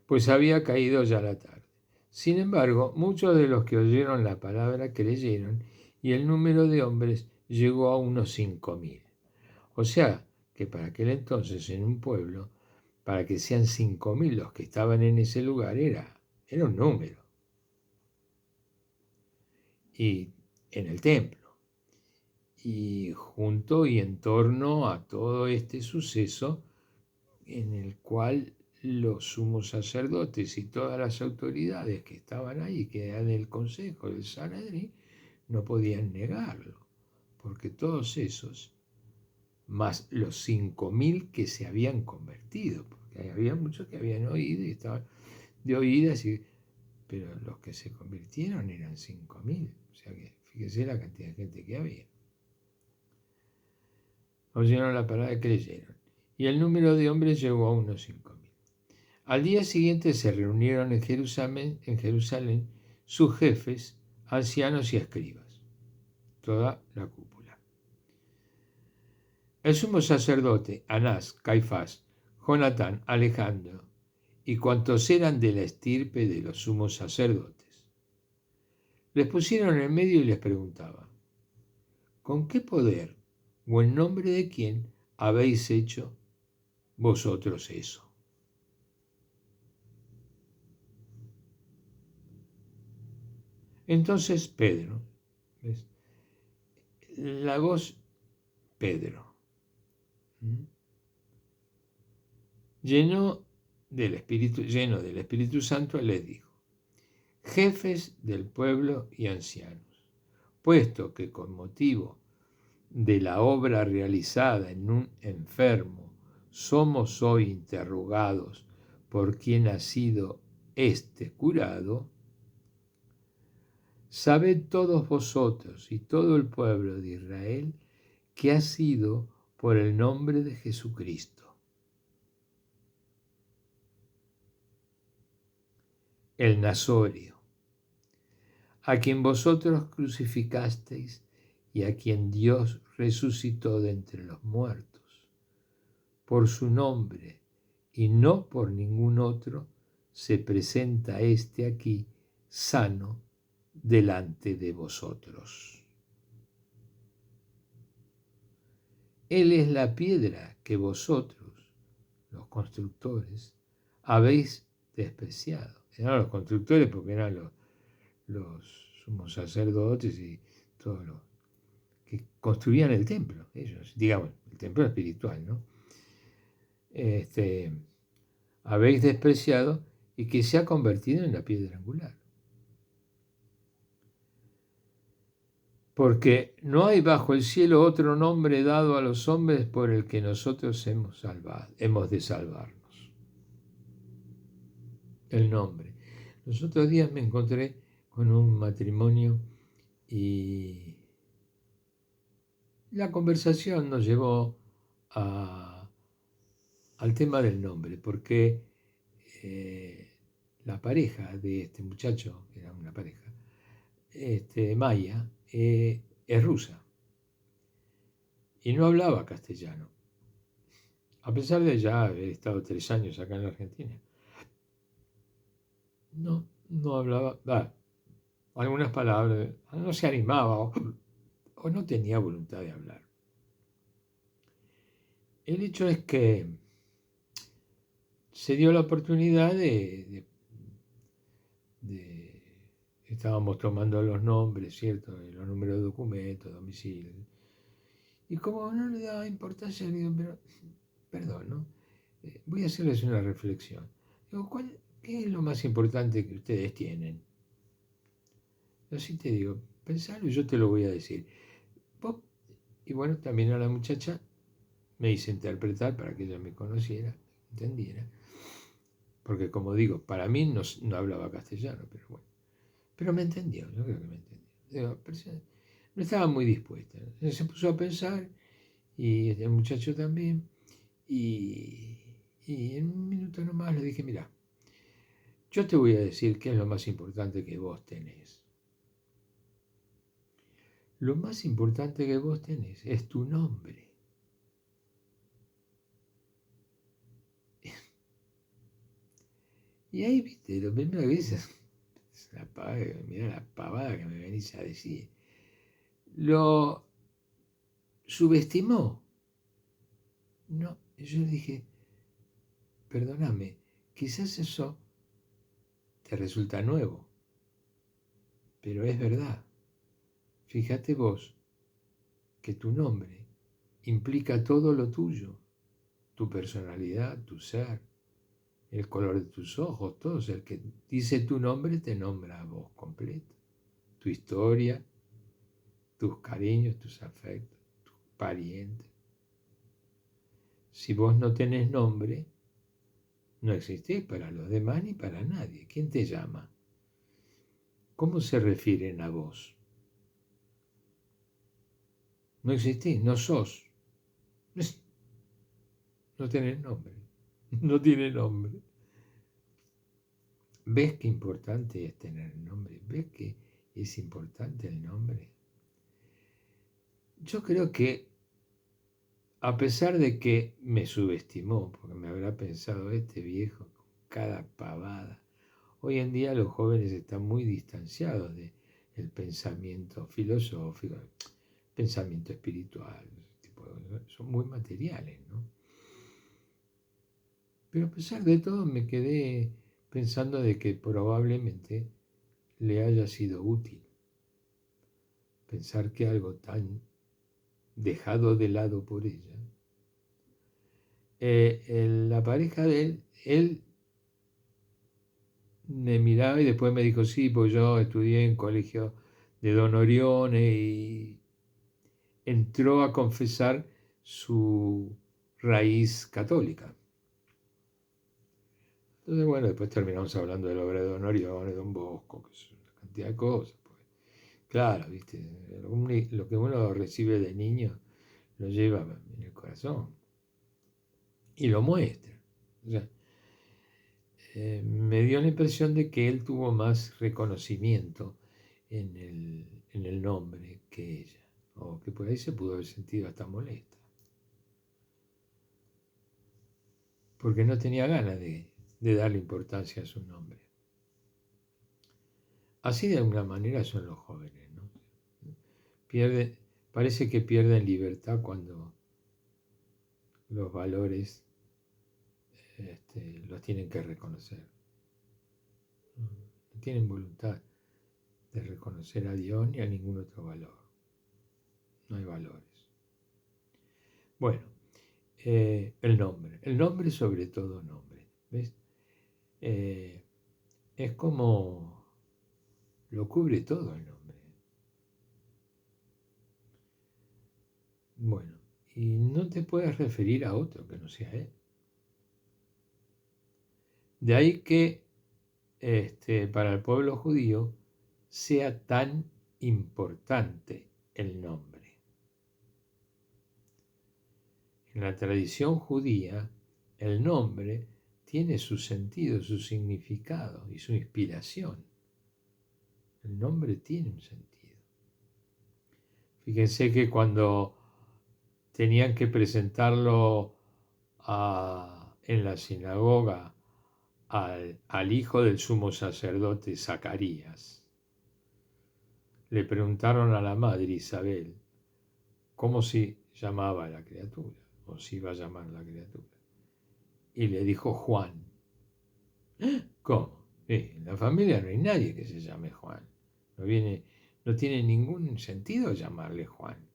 Pues había caído ya la tarde. Sin embargo, muchos de los que oyeron la palabra creyeron, y el número de hombres llegó a unos 5.000. O sea, que para aquel entonces en un pueblo, para que sean 5.000 los que estaban en ese lugar, era un número. Y en el templo. Y junto y en torno a todo este suceso en el cual los sumos sacerdotes y todas las autoridades que estaban ahí, que eran el consejo del Sanedrín, no podían negarlo, porque todos esos, más los 5.000 que se habían convertido, porque había muchos que habían oído y estaban de oídas, pero los que se convirtieron eran 5.000, o sea que fíjese la cantidad de gente que había. Oyeron la palabra y creyeron, y el número de hombres llegó a unos 5.000. Al día siguiente se reunieron en Jerusalén sus jefes, ancianos y escribas, toda la cúpula. El sumo sacerdote, Anás, Caifás, Jonatán, Alejandro y cuantos eran de la estirpe de los sumos sacerdotes, les pusieron en medio y les preguntaban: ¿con qué poder o en nombre de quién habéis hecho vosotros eso? Entonces Pedro, ¿ves? La voz Pedro, lleno del Espíritu Santo, les dijo: jefes del pueblo y ancianos, puesto que con motivo de la obra realizada en un enfermo somos hoy interrogados por quién ha sido este curado, sabed todos vosotros y todo el pueblo de Israel que ha sido por el nombre de Jesucristo, el Nazorio, a quien vosotros crucificasteis y a quien Dios resucitó de entre los muertos. Por su nombre y no por ningún otro se presenta este aquí sano delante de vosotros. Él es la piedra que vosotros, los constructores, habéis despreciado. Eran los constructores porque eran los sumos sacerdotes y todos los que construían el templo, ellos, digamos, el templo espiritual, ¿no? Habéis despreciado y que se ha convertido en la piedra angular. Porque no hay bajo el cielo otro nombre dado a los hombres por el que nosotros hemos de salvarnos. El nombre. Los otros días me encontré con un matrimonio y la conversación nos llevó al tema del nombre, porque la pareja de este muchacho, que era una pareja, Maya, es rusa y no hablaba castellano, a pesar de ya haber estado 3 años acá en la Argentina. No hablaba, algunas palabras, no se animaba o no tenía voluntad de hablar. El hecho es que se dio la oportunidad estábamos tomando los nombres, ¿cierto? Los números de documentos, domicilio. Y como no le daba importancia, le digo, pero, perdón, ¿no? Voy a hacerles una reflexión. Digo, ¿qué es lo más importante que ustedes tienen? Así te digo, pensalo y yo te lo voy a decir. Y bueno, también a la muchacha me hice interpretar para que ella me conociera, entendiera. Porque como digo, para mí no hablaba castellano, pero bueno. Pero me entendió, yo creo que me entendió. Digo, no estaba muy dispuesta. Se puso a pensar, y el muchacho también, y en un minuto nomás le dije: mira, yo te voy a decir qué es lo más importante que vos tenés. Lo más importante que vos tenés es tu nombre. Y ahí, viste, lo primero que dices, mira la pavada que me venís a decir. Lo subestimó. No, yo le dije, perdóname, quizás eso te resulta nuevo, pero es verdad. Fíjate vos que tu nombre implica todo lo tuyo, tu personalidad, tu ser, el color de tus ojos, todo. El que dice tu nombre te nombra a vos completo. Tu historia, tus cariños, tus afectos, tus parientes. Si vos no tenés nombre, no existís para los demás ni para nadie. ¿Quién te llama? ¿Cómo se refieren a vos? No existís, no sos. No tenés nombre. No tiene nombre. ¿Ves qué importante es tener nombre? ¿Ves que es importante el nombre? Yo creo que, a pesar de que me subestimó, porque me habrá pensado este viejo con cada pavada, hoy en día los jóvenes están muy distanciados del pensamiento filosófico, pensamiento espiritual, son muy materiales, ¿no? Pero a pesar de todo me quedé pensando de que probablemente le haya sido útil pensar que algo tan dejado de lado por ella, la pareja de él me miraba y después me dijo, sí, pues yo estudié en colegio de Don Orione, y entró a confesar su raíz católica. Entonces, bueno, después terminamos hablando de la obra de Don Orione, Don Bosco, que es una cantidad de cosas. Pues. Claro, ¿viste? Lo que uno recibe de niño lo lleva en el corazón y lo muestra. O sea, me dio la impresión de que él tuvo más reconocimiento en el nombre que ella, o que por ahí se pudo haber sentido hasta molesta, porque no tenía ganas de darle importancia a su nombre. Así de alguna manera son los jóvenes, ¿no? Parece que pierden libertad cuando los valores los tienen que reconocer. No tienen voluntad de reconocer a Dios ni a ningún otro valor. No hay valores. Bueno, el nombre sobre todo nombre. ¿Ves? Es como lo cubre todo el nombre. Bueno, y no te puedes referir a otro que no sea él. De ahí que para el pueblo judío sea tan importante el nombre. En la tradición judía, el nombre tiene su sentido, su significado y su inspiración. El nombre tiene un sentido. Fíjense que cuando tenían que presentarlo en la sinagoga al hijo del sumo sacerdote Zacarías, le preguntaron a la madre Isabel cómo se llamaba la criatura, o si iba a llamar la criatura. Y le dijo Juan. ¿Cómo? En la familia no hay nadie que se llame Juan. No tiene ningún sentido llamarle Juan.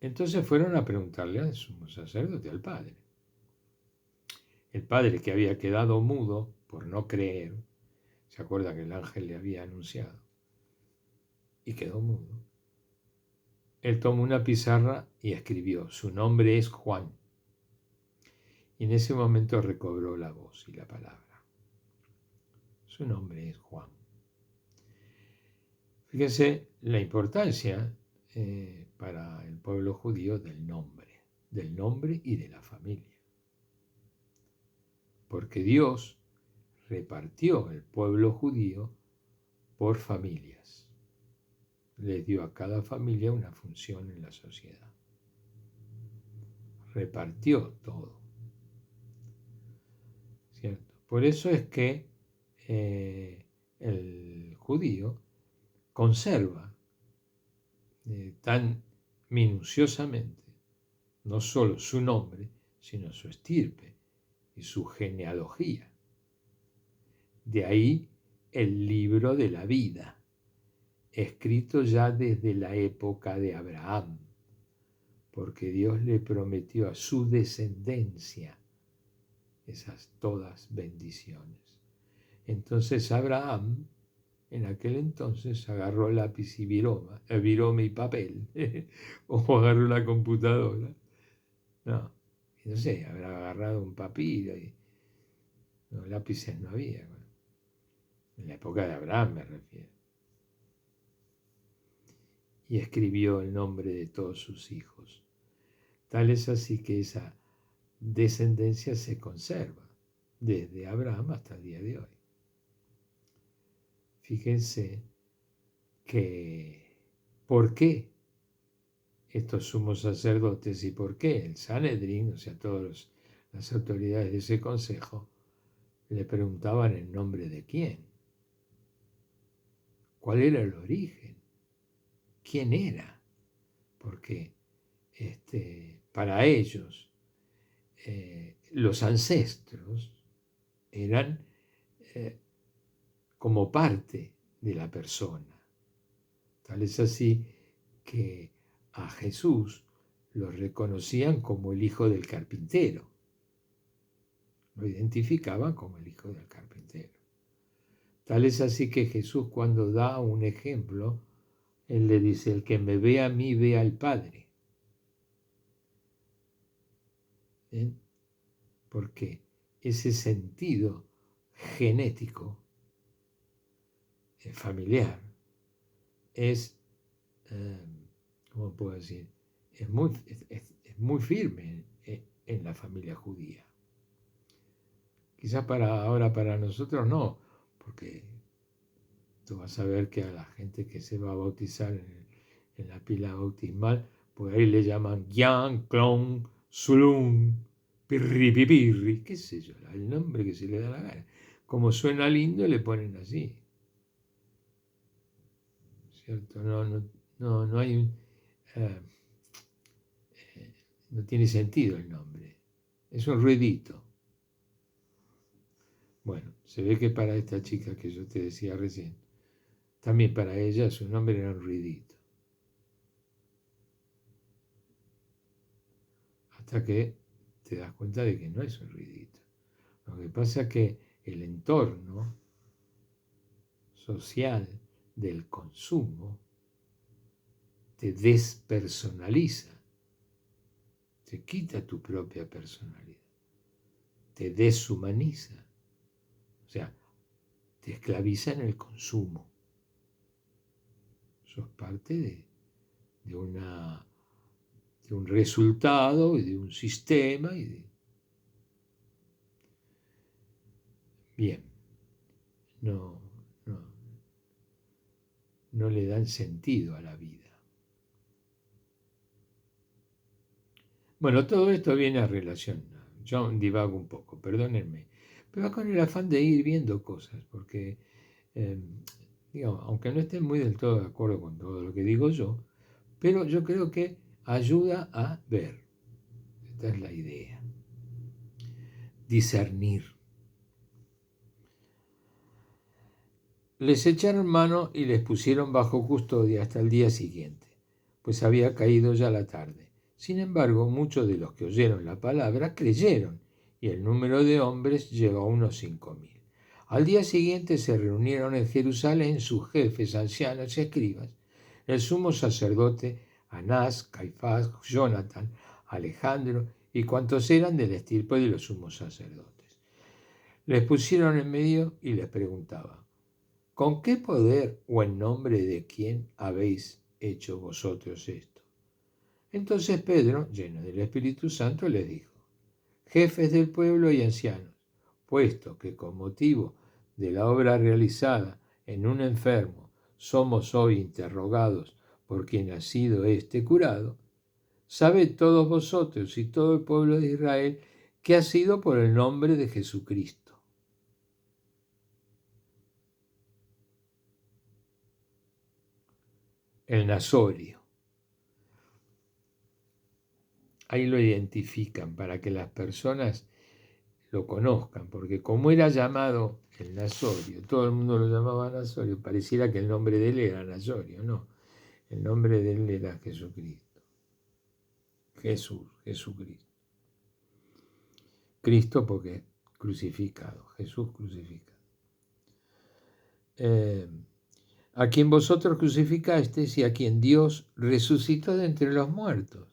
Entonces fueron a preguntarle al sumo sacerdote, al padre. El padre, que había quedado mudo por no creer, se acuerda que el ángel le había anunciado, y quedó mudo. Él tomó una pizarra y escribió, su nombre es Juan. Y en ese momento recobró la voz y la palabra. Su nombre es Juan. Fíjense la importancia para el pueblo judío del nombre y de la familia. Porque Dios repartió el pueblo judío por familias. Les dio a cada familia una función en la sociedad. Repartió todo. ¿Cierto? Por eso es que el judío conserva tan minuciosamente no solo su nombre, sino su estirpe y su genealogía. De ahí el libro de la vida, escrito ya desde la época de Abraham, porque Dios le prometió a su descendencia esas todas bendiciones. Entonces Abraham, en aquel entonces, agarró lápiz y virome y papel, o agarró la computadora. No sé, habrá agarrado un papiro y los lápices no había. Bueno, en la época de Abraham me refiero. Y escribió el nombre de todos sus hijos. Tal es así que esa descendencia se conserva desde Abraham hasta el día de hoy. Fíjense que ¿por qué estos sumos sacerdotes y por qué el Sanedrín, o sea, todas las autoridades de ese consejo, le preguntaban en nombre de quién? ¿Cuál era el origen? ¿Quién era? Porque para ellos los ancestros eran como parte de la persona. Tal es así que a Jesús lo reconocían como el hijo del carpintero. Lo identificaban como el hijo del carpintero. Tal es así que Jesús, cuando da un ejemplo, él le dice: el que me ve a mí, ve al Padre. ¿Bien? Porque ese sentido genético, familiar, es, ¿cómo puedo decir? Es muy firme en la familia judía. Quizás ahora para nosotros no, porque tú vas a ver que a la gente que se va a bautizar en la pila bautismal, pues ahí le llaman Yan, Clon, Sulun, Pirri, Pipirri, qué sé yo, el nombre que se le da la gana. Como suena lindo, le ponen así. ¿Cierto? No hay eh, no tiene sentido el nombre. Es un ruidito. Bueno, se ve que para esta chica que yo te decía recién, también para ella su nombre era un ruidito. Hasta que te das cuenta de que no es un ruidito. Lo que pasa es que el entorno social del consumo te despersonaliza, te quita tu propia personalidad, te deshumaniza, o sea, te esclaviza en el consumo. Sos parte de un resultado y de un sistema bien, no le dan sentido a la vida. Bueno, todo esto viene a relación. Yo divago un poco, perdónenme, pero con el afán de ir viendo cosas, porque, digamos, aunque no esté muy del todo de acuerdo con todo lo que digo yo, pero yo creo que ayuda a ver. Esta es la idea. Discernir. Les echaron mano y les pusieron bajo custodia hasta el día siguiente, pues había caído ya la tarde. Sin embargo, muchos de los que oyeron la palabra creyeron, y el número de hombres llegó a unos 5.000. Al día siguiente se reunieron en Jerusalén sus jefes, ancianos y escribas, el sumo sacerdote Anás, Caifás, Jonatán, Alejandro y cuantos eran del estirpe de los sumos sacerdotes. Les pusieron en medio y les preguntaban: ¿con qué poder o en nombre de quién habéis hecho vosotros esto? Entonces Pedro, lleno del Espíritu Santo, les dijo: jefes del pueblo y ancianos, puesto que con motivo de la obra realizada en un enfermo somos hoy interrogados por quien ha sido éste curado, sabed todos vosotros y todo el pueblo de Israel que ha sido por el nombre de Jesucristo, el Nazorio, ahí lo identifican para que las personas lo conozcan, porque como era llamado el Nazorio, todo el mundo lo llamaba Nazorio, pareciera que el nombre de él era Nazorio, no, el nombre de él era Jesucristo, Jesucristo. Cristo porque crucificado, Jesús crucificado. A quien vosotros crucificasteis y a quien Dios resucitó de entre los muertos,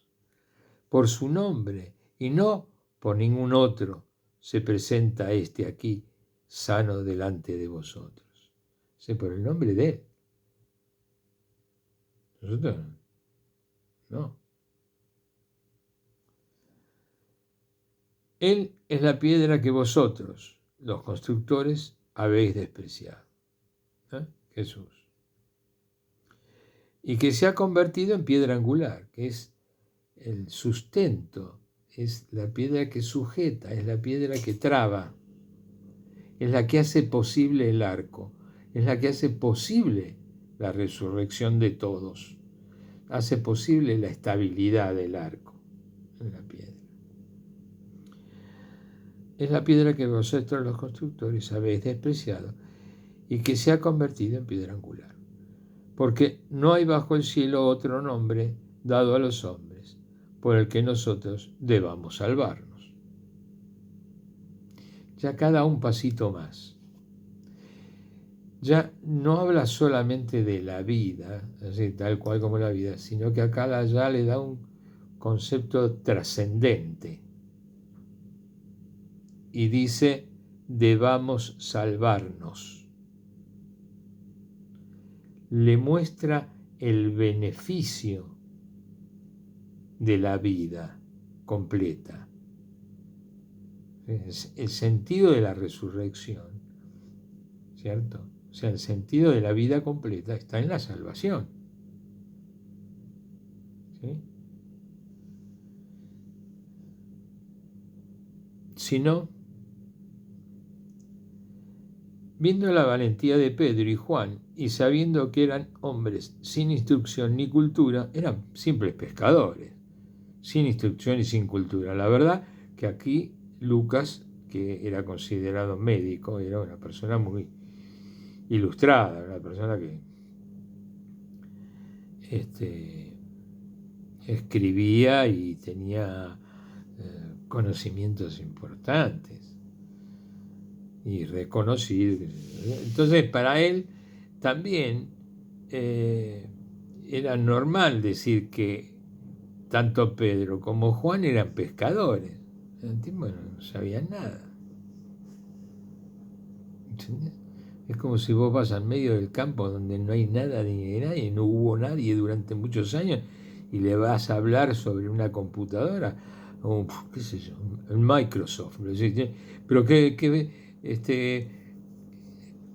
por su nombre y no por ningún otro, se presenta este aquí sano delante de vosotros. Por el nombre de él. Nosotros no. Él es la piedra que vosotros, los constructores, habéis despreciado. Jesús. Y que se ha convertido en piedra angular, que es el sustento, es la piedra que sujeta, es la piedra que traba, es la que hace posible el arco, es la que hace posible la resurrección de todos, hace posible la estabilidad del arco, en la piedra. Es la piedra que vosotros los constructores habéis despreciado y que se ha convertido en piedra angular. Porque no hay bajo el cielo otro nombre dado a los hombres por el que nosotros debamos salvarnos. Ya cada un pasito más. Ya no habla solamente de la vida, así, tal cual como la vida, sino que acá ya le da un concepto trascendente. Y dice, debamos salvarnos. Le muestra el beneficio de la vida completa. Es el sentido de la resurrección, ¿cierto? O sea, el sentido de la vida completa está en la salvación. ¿Sí? Si no, viendo la valentía de Pedro y Juan y sabiendo que eran hombres sin instrucción ni cultura, eran simples pescadores, sin instrucción y sin cultura. La verdad que aquí Lucas, que era considerado médico, era una persona muy ilustrada, una persona que escribía y tenía conocimientos importantes y reconocidos. Entonces, para él también era normal decir que tanto Pedro como Juan eran pescadores. Bueno, no sabían nada. ¿Entendés? Es como si vos vas al medio del campo donde no hay nada ni nadie, no hubo nadie durante muchos años y le vas a hablar sobre una computadora, o qué sé yo, en Microsoft. Pero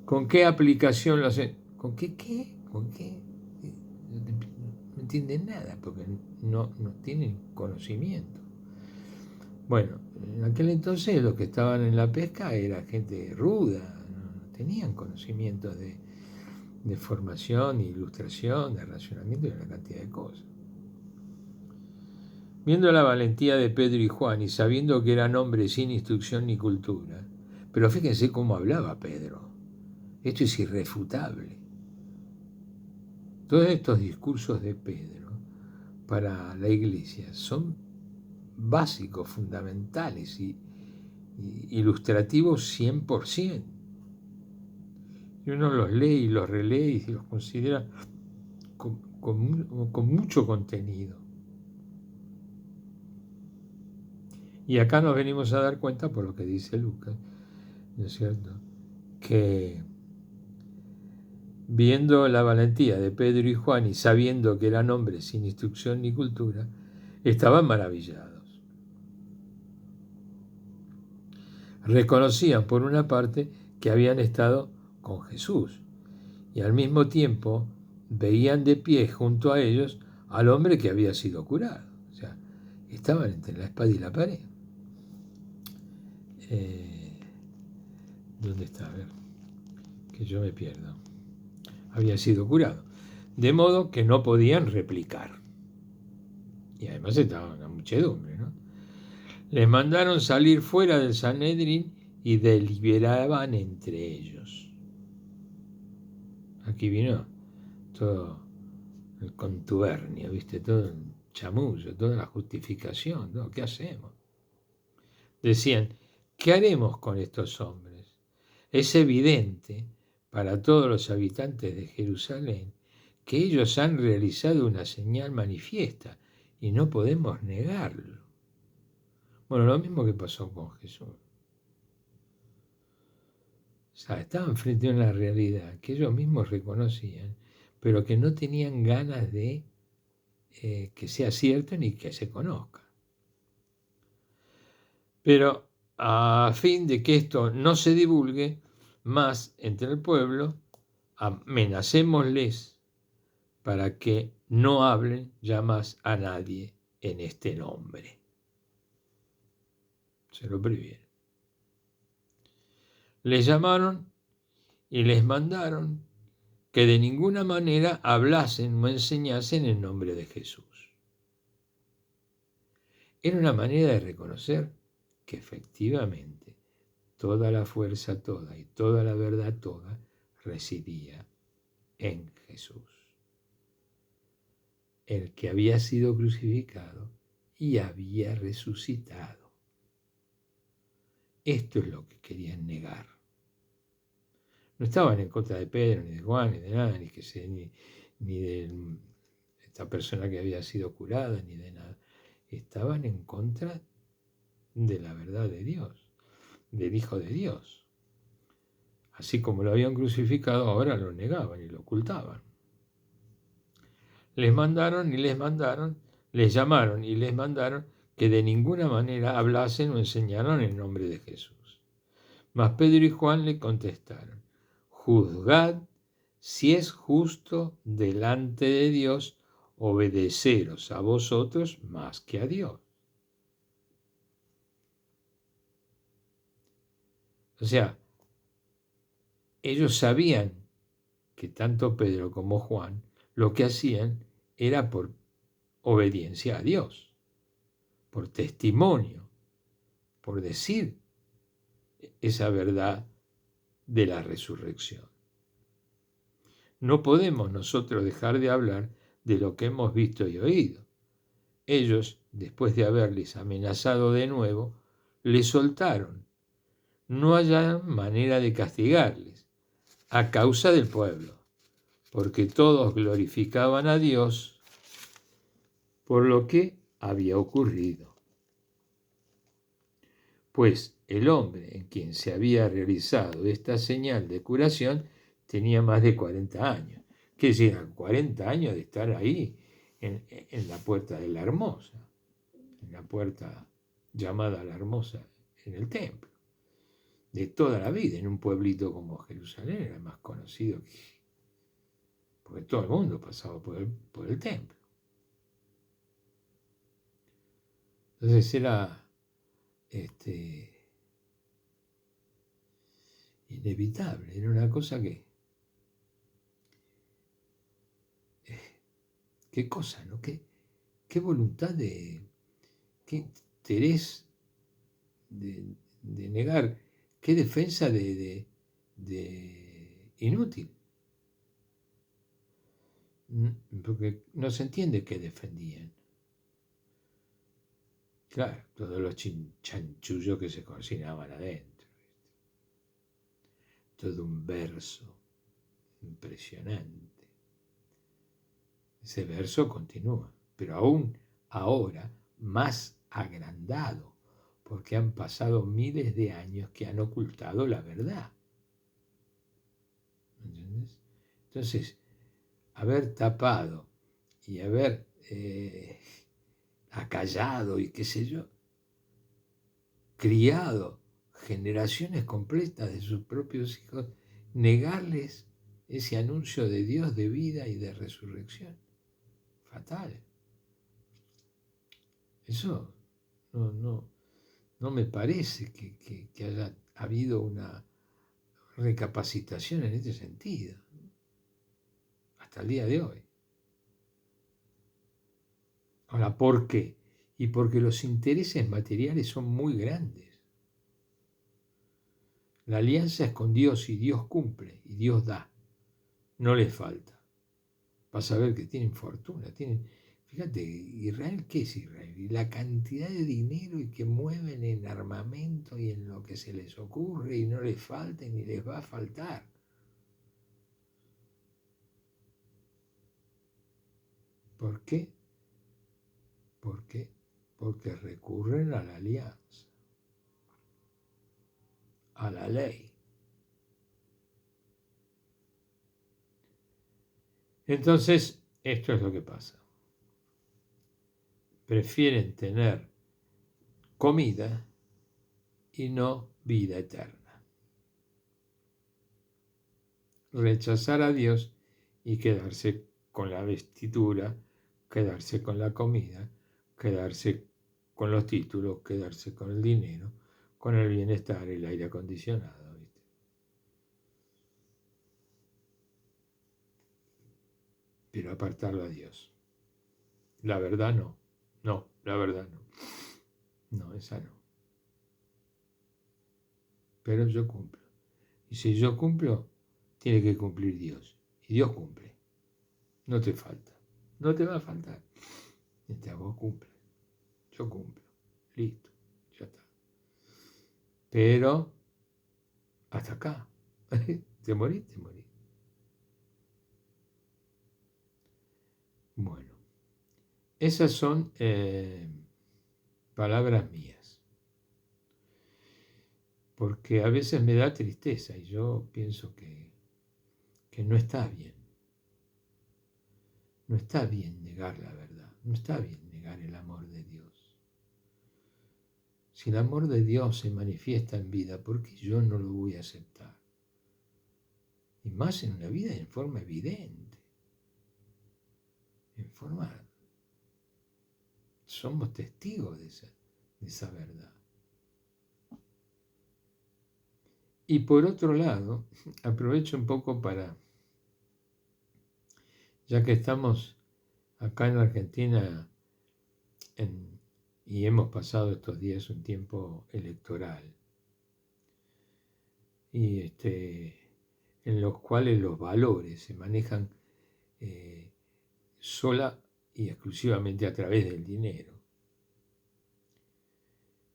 ¿con qué aplicación lo hacen? ¿Con qué? ¿Con qué? No entienden nada porque no tienen conocimiento. Bueno, en aquel entonces los que estaban en la pesca era gente ruda, no tenían conocimientos de formación, de ilustración, de racionamiento y una cantidad de cosas. Viendo la valentía de Pedro y Juan y sabiendo que eran hombres sin instrucción ni cultura, pero fíjense cómo hablaba Pedro. Esto es irrefutable. Todos estos discursos de Pedro para la iglesia son básicos, fundamentales y ilustrativos 100%. Y uno los lee y los relee y los considera con mucho contenido. Y acá nos venimos a dar cuenta, por lo que dice Lucas, ¿no es cierto?, que viendo la valentía de Pedro y Juan y sabiendo que eran hombres sin instrucción ni cultura, estaban maravillados. Reconocían, por una parte, que habían estado con Jesús y al mismo tiempo veían de pie junto a ellos al hombre que había sido curado. O sea, estaban entre la espada y la pared. ¿Dónde está? A ver, que yo me pierdo. Había sido curado. De modo que no podían replicar. Y además estaba una muchedumbre, ¿no? Les mandaron salir fuera del Sanedrín y deliberaban entre ellos. Aquí vino todo el contubernio, ¿viste? Todo el chamullo, toda la justificación, ¿no? ¿Qué hacemos? Decían, ¿qué haremos con estos hombres? Es evidente para todos los habitantes de Jerusalén que ellos han realizado una señal manifiesta y no podemos negarlo. Bueno, lo mismo que pasó con Jesús. O sea, estaban frente a una realidad que ellos mismos reconocían, pero que no tenían ganas de que sea cierto ni que se conozca. Pero a fin de que esto no se divulgue más entre el pueblo, amenacémosles para que no hablen ya más a nadie en este nombre. Se lo previeron. Les llamaron y les mandaron que de ninguna manera hablasen o enseñasen en nombre de Jesús. Era una manera de reconocer que efectivamente toda la fuerza toda y toda la verdad toda residía en Jesús, el que había sido crucificado y había resucitado. Esto es lo que querían negar. No estaban en contra de Pedro, ni de Juan, ni de nada, ni de esta persona que había sido curada, ni de nada. Estaban en contra de la verdad de Dios, del Hijo de Dios. Así como lo habían crucificado, ahora lo negaban y lo ocultaban. Les mandaron y les mandaron, les llamaron y les mandaron que de ninguna manera hablasen o enseñaran en nombre de Jesús. Mas Pedro y Juan le contestaron, juzgad si es justo delante de Dios obedeceros a vosotros más que a Dios. O sea, ellos sabían que tanto Pedro como Juan lo que hacían era por obediencia a Dios, por testimonio, por decir esa verdad de la resurrección. No podemos nosotros dejar de hablar de lo que hemos visto y oído. Ellos, después de haberles amenazado de nuevo, les soltaron. No hallaron manera de castigarles, a causa del pueblo, porque todos glorificaban a Dios por lo que había ocurrido. Pues el hombre en quien se había realizado esta señal de curación tenía más de 40 años. ¿Qué decir? 40 años de estar ahí en la puerta de la Hermosa, en la puerta llamada la Hermosa en el templo. De toda la vida, en un pueblito como Jerusalén, era más conocido porque todo el mundo pasaba por el templo. Entonces era inevitable, era una cosa que... qué cosa, ¿no? Qué voluntad qué interés de negar, qué defensa de inútil. Porque no se entiende qué defendían. Claro, todos los chanchullos que se cocinaban adentro. Todo un verso impresionante. Ese verso continúa, pero aún ahora más agrandado, porque han pasado miles de años que han ocultado la verdad. ¿Entiendes? Entonces, haber tapado y haber acallado y qué sé yo, criado generaciones completas de sus propios hijos, negarles ese anuncio de Dios de vida y de resurrección. Fatal. Eso no me parece que haya habido una recapacitación en este sentido, hasta el día de hoy. Ahora, ¿por qué? y porque los intereses materiales son muy grandes. La alianza es con Dios y Dios cumple y Dios da, no les falta. Vas a ver que tienen fortuna, fíjate, Israel, ¿qué es Israel? Y la cantidad de dinero y que mueven en armamento y en lo que se les ocurre y no les falta ni les va a faltar. ¿Por qué? ¿Por qué? Porque recurren a la alianza, a la ley. Entonces, esto es lo que pasa. Prefieren tener comida y no vida eterna. Rechazar a Dios y quedarse con la vestidura, quedarse con la comida, quedarse con los títulos, quedarse con el dinero, con el bienestar, el aire acondicionado. ¿Viste? Pero apartarlo a Dios. La verdad no. No, la verdad no. No, esa no. Pero yo cumplo. Y si yo cumplo, tiene que cumplir Dios. Y Dios cumple. No te falta. No te va a faltar. Mientras vos cumples. Yo cumplo. Listo. Ya está. Pero hasta acá. Te morís, te morís. Bueno, esas son palabras mías. Porque a veces me da tristeza y yo pienso que no está bien. No está bien negar la verdad. No está bien negar el amor de Dios. Si el amor de Dios se manifiesta en vida, ¿por qué yo no lo voy a aceptar? Y más en una vida en forma evidente. En forma... Somos testigos de esa verdad. Y por otro lado, aprovecho un poco para, ya que estamos acá en Argentina y hemos pasado estos días un tiempo electoral, y en los cuales los valores se manejan sola y exclusivamente a través del dinero.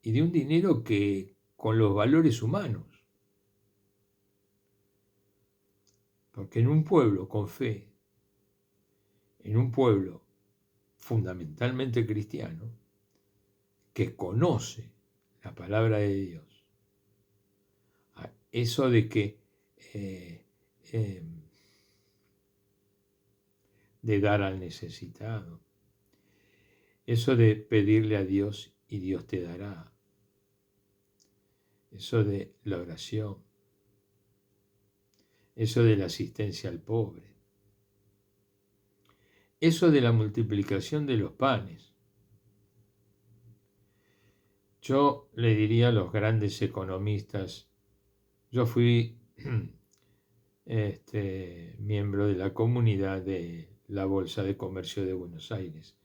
Y de un dinero que con los valores humanos. Porque en un pueblo con fe, en un pueblo fundamentalmente cristiano, que conoce la palabra de Dios, eso de que de dar al necesitado, eso de pedirle a Dios y Dios te dará, eso de la oración, eso de la asistencia al pobre, eso de la multiplicación de los panes. Yo le diría a los grandes economistas, yo fui miembro de la comunidad de la Bolsa de Comercio de Buenos Aires.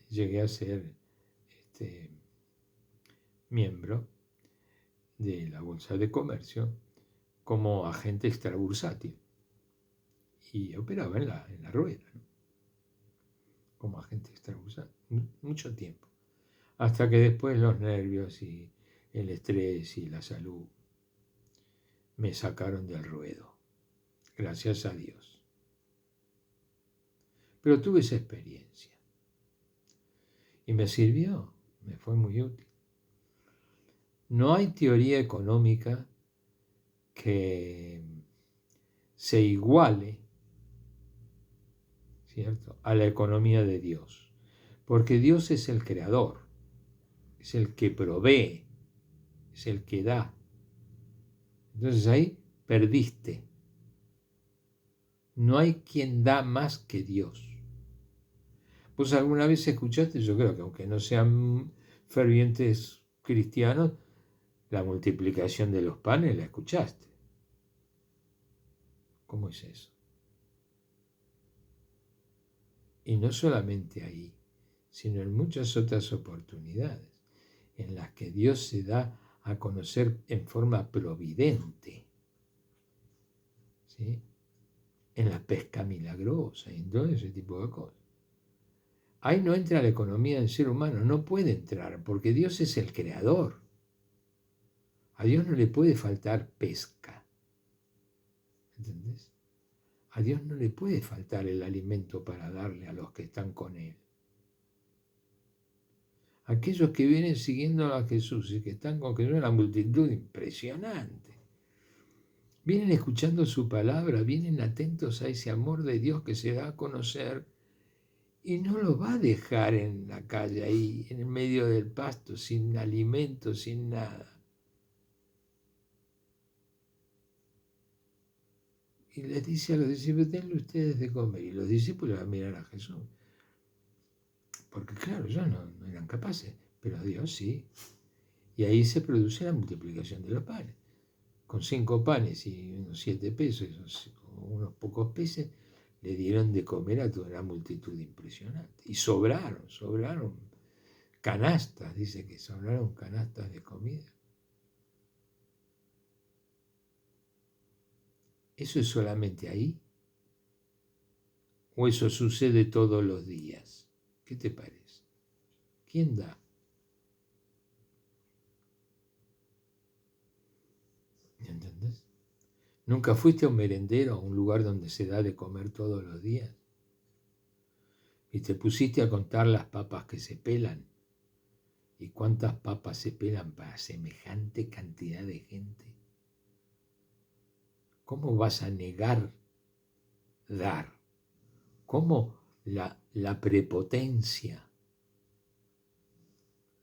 Llegué a ser miembro de la Bolsa de Comercio como agente extrabursátil y operaba en la rueda, ¿no? Como agente extrabursátil, mucho tiempo, hasta que después los nervios y el estrés y la salud me sacaron del ruedo, gracias a Dios. Pero tuve esa experiencia y me sirvió, me fue muy útil. No hay teoría económica que se iguale, ¿cierto?, a la economía de Dios, porque Dios es el creador, es el que provee, es el que da. Entonces ahí perdiste. No hay quien da más que Dios. ¿Vos alguna vez escuchaste? Yo creo que aunque no sean fervientes cristianos, la multiplicación de los panes la escuchaste. ¿Cómo es eso? Y no solamente ahí, sino en muchas otras oportunidades en las que Dios se da a conocer en forma providente, ¿sí? En la pesca milagrosa y en todo ese tipo de cosas. Ahí no entra la economía del ser humano, no puede entrar, porque Dios es el creador. A Dios no le puede faltar pesca, ¿entendés? A Dios no le puede faltar el alimento para darle a los que están con Él. Aquellos que vienen siguiendo a Jesús y que están con Jesús, una multitud impresionante. Vienen escuchando su palabra, vienen atentos a ese amor de Dios que se da a conocer y no lo va a dejar en la calle ahí, en el medio del pasto, sin alimento, sin nada. Y les dice a los discípulos, denle ustedes de comer. Y los discípulos van a mirar a Jesús. Porque claro, ellos no eran capaces, pero Dios sí. Y ahí se produce la multiplicación de los panes. Con 5 panes y unos 7 pesos, o unos pocos peces, le dieron de comer a toda una multitud impresionante. Y sobraron canastas, dice que sobraron canastas de comida. ¿Eso es solamente ahí? ¿O eso sucede todos los días? ¿Qué te parece? ¿Quién da? ¿Entendés? ¿Nunca fuiste a un merendero, a un lugar donde se da de comer todos los días? Y te pusiste a contar las papas que se pelan. ¿Y cuántas papas se pelan para semejante cantidad de gente? ¿Cómo vas a negar dar? ¿Cómo la prepotencia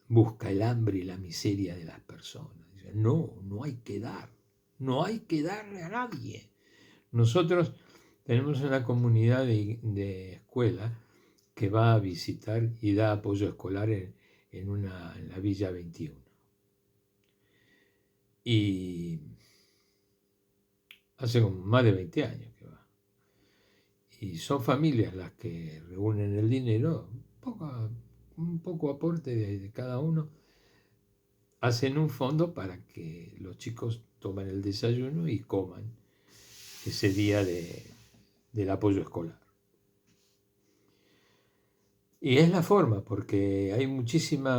busca el hambre y la miseria de las personas? No hay que dar. No hay que darle a nadie. Nosotros tenemos una comunidad de escuela que va a visitar y da apoyo escolar en la Villa 21. Y hace como más de 20 años que va. Y son familias las que reúnen el dinero, un poco aporte de cada uno, hacen un fondo para que los chicos tomen el desayuno y coman ese día del apoyo escolar. Y es la forma, porque hay muchísimo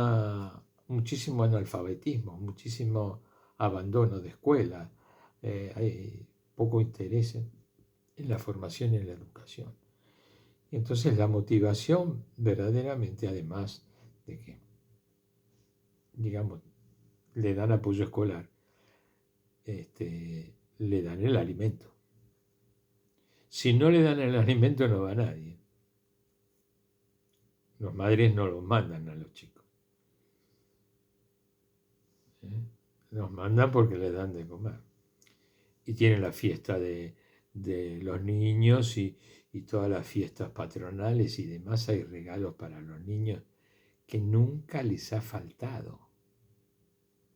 analfabetismo, muchísimo abandono de escuela, hay poco interés en la formación y en la educación. Y entonces la motivación verdaderamente, además de que, digamos, le dan apoyo escolar, le dan el alimento. Si no le dan el alimento no va nadie. Los madres no los mandan a los chicos. Los mandan porque les dan de comer. Y tienen la fiesta de los niños y todas las fiestas patronales y demás. Hay regalos para los niños que nunca les ha faltado.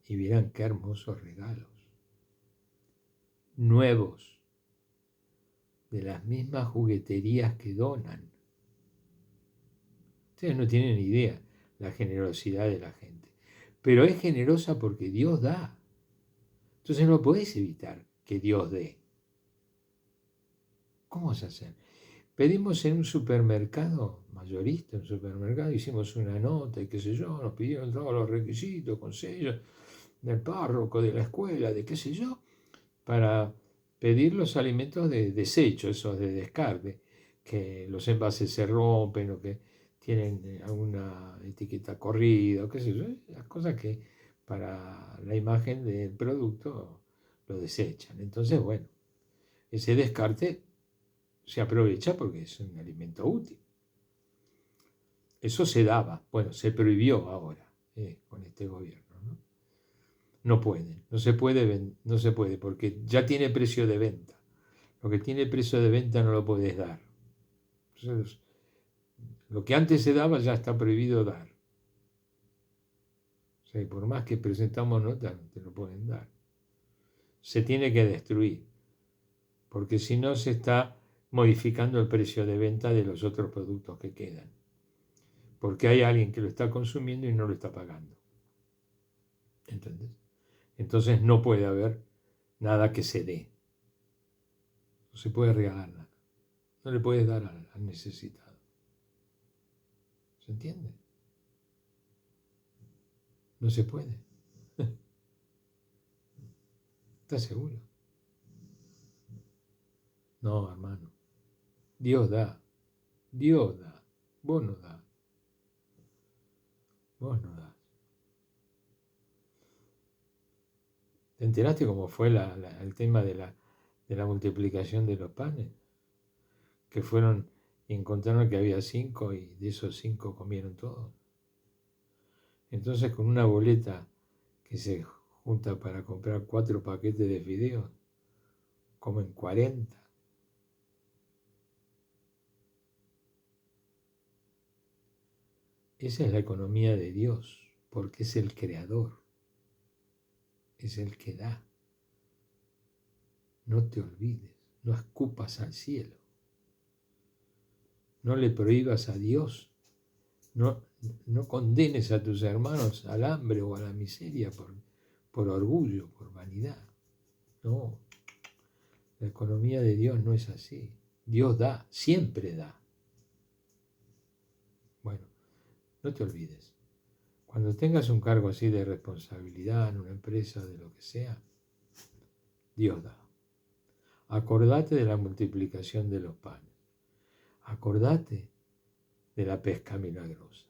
Y vieran qué hermosos regalos. Nuevos. De las mismas jugueterías que donan. Ustedes no tienen idea la generosidad de la gente. Pero es generosa porque Dios da. Entonces no podés evitar que Dios dé. ¿Cómo vas a hacer? Pedimos en un supermercado, mayorista, en un supermercado, hicimos una nota y qué sé yo, nos pidieron todos los requisitos con sellos del párroco, de la escuela, de qué sé yo, para pedir los alimentos de desecho, esos de descarte, que los envases se rompen o que tienen alguna etiqueta corrida, o qué sé yo, las cosas que para la imagen del producto lo desechan. Entonces, bueno, ese descarte se aprovecha porque es un alimento útil. Eso se daba, bueno, se prohibió ahora con este gobierno. No pueden, no se puede porque ya tiene precio de venta. Lo que tiene precio de venta no lo puedes dar. Entonces, lo que antes se daba ya está prohibido dar. O sea, por más que presentamos notas, no te lo pueden dar. Se tiene que destruir, porque si no se está modificando el precio de venta de los otros productos que quedan. porque hay alguien que lo está consumiendo y no lo está pagando. ¿Entendés? Entonces no puede haber nada que se dé. No se puede regalar nada. No le puedes dar al necesitado. ¿Se entiende? No se puede. ¿Estás seguro? No, hermano. Dios da. Dios da. Vos no das. Vos no das. ¿Te enteraste cómo fue el tema de la multiplicación de los panes? Que fueron y encontraron que había 5 y de esos 5 comieron todos. Entonces con una boleta que se junta para comprar 4 paquetes de fideos, comen 40. Esa es la economía de Dios, porque es el creador, es el que da. No te olvides, no escupas al cielo, no le prohíbas a Dios, no condenes a tus hermanos al hambre o a la miseria por orgullo, por vanidad. No, la economía de Dios no es así. Dios da, siempre da. Bueno, no te olvides. Cuando tengas un cargo así de responsabilidad en una empresa, de lo que sea, Dios da. Acordate de la multiplicación de los panes. Acordate de la pesca milagrosa.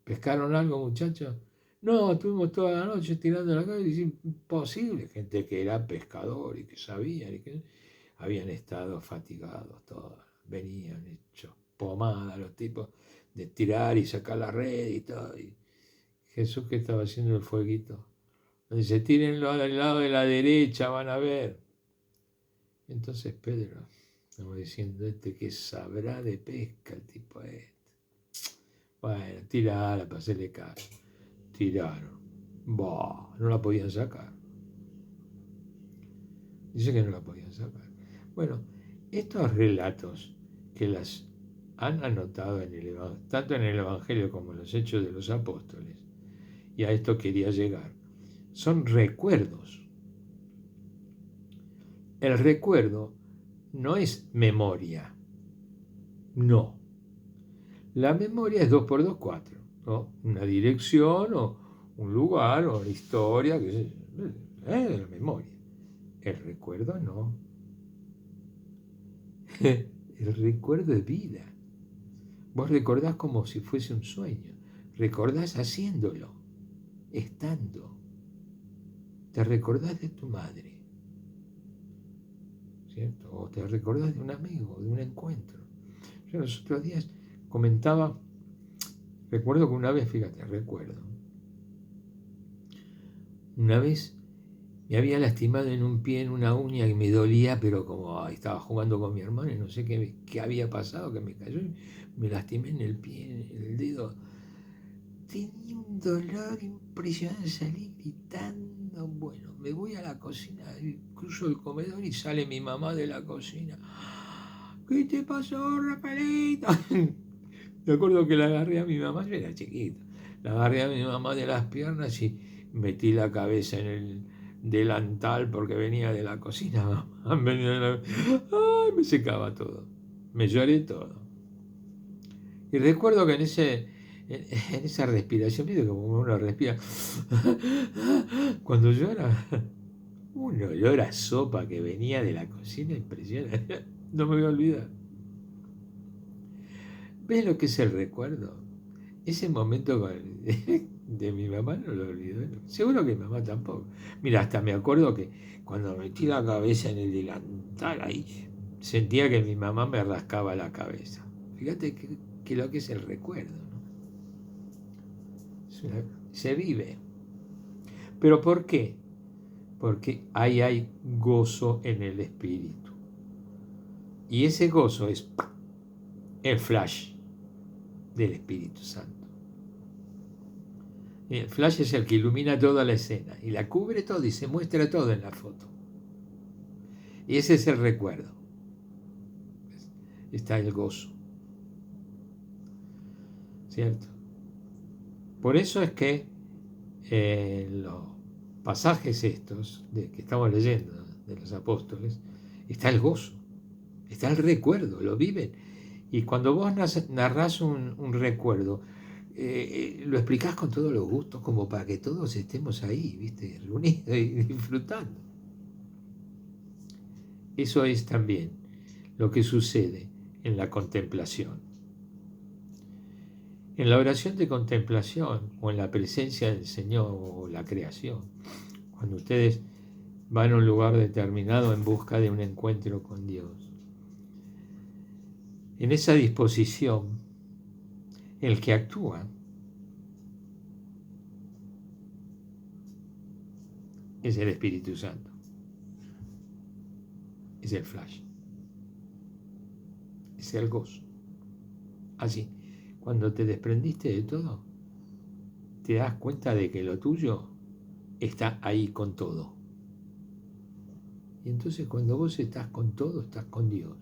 ¿Pescaron algo, muchachos? No, estuvimos toda la noche tirando la calle y es imposible. Gente que era pescador y que sabían y que habían estado fatigados todos. Venían hechos pomada los tipos de tirar y sacar la red y todo. Y Jesús, que estaba haciendo el fueguito, dice, tírenlo al lado de la derecha, van a ver. Entonces Pedro, como diciendo, que sabrá de pesca el tipo este. Bueno, tirala para hacerle caso. Tiraron. Bah, no la podían sacar. Dice que no la podían sacar. Bueno, estos relatos que las han anotado tanto en el Evangelio como en los Hechos de los Apóstoles, y a esto quería llegar, son recuerdos. El recuerdo no es memoria. No. La memoria es 2 por 2, 4. ¿No? Una dirección o un lugar o una historia, es la memoria. El recuerdo no. El recuerdo es vida. Vos recordás como si fuese un sueño. Recordás haciéndolo, estando. Te recordás de tu madre, ¿cierto? O te recordás de un amigo, de un encuentro. Yo los otros días comentaba, recuerdo que una vez, una vez me había lastimado en un pie, en una uña, y me dolía, pero como estaba jugando con mi hermano y no sé qué había pasado, que me cayó y me lastimé en el pie, en el dedo. Tenía un dolor impresionante, salí gritando. Bueno, me voy a la cocina, cruzo el comedor y sale mi mamá de la cocina. ¿Qué te pasó, Rafaelito? Me acuerdo que la agarré a mi mamá, yo era chiquito, la agarré a mi mamá de las piernas y metí la cabeza en el delantal porque venía de la cocina. Ay, me secaba todo, me lloré todo. Y recuerdo que en esa respiración, ¿viste como uno respira? Cuando llora, un olor a sopa que venía de la cocina impresionante. No me voy a olvidar. ¿Ves lo que es el recuerdo? Ese momento de mi mamá no lo olvido. Seguro que mi mamá tampoco. Mira, hasta me acuerdo que cuando metí la cabeza en el delantal ahí, sentía que mi mamá me rascaba la cabeza. Fíjate que lo que es el recuerdo, ¿no? Se vive. ¿Pero por qué? Porque ahí hay gozo en el espíritu. Y ese gozo es el flash del Espíritu Santo. El flash es el que ilumina toda la escena y la cubre todo y se muestra todo en la foto. Y ese es el recuerdo. Está el gozo. ¿cierto? Por eso es que los pasajes estos que estamos leyendo de los apóstoles, está el gozo, está el recuerdo, lo viven. Y cuando vos narrás un recuerdo, lo explicás con todos los gustos, como para que todos estemos ahí, ¿viste? Reunidos y disfrutando. Eso es también lo que sucede en la contemplación. En la oración de contemplación o en la presencia del Señor o la creación, cuando ustedes van a un lugar determinado en busca de un encuentro con Dios, en esa disposición, el que actúa es el Espíritu Santo, es el flash, es el gozo. Así, cuando te desprendiste de todo, te das cuenta de que lo tuyo está ahí con todo. Y entonces cuando vos estás con todo, estás con Dios.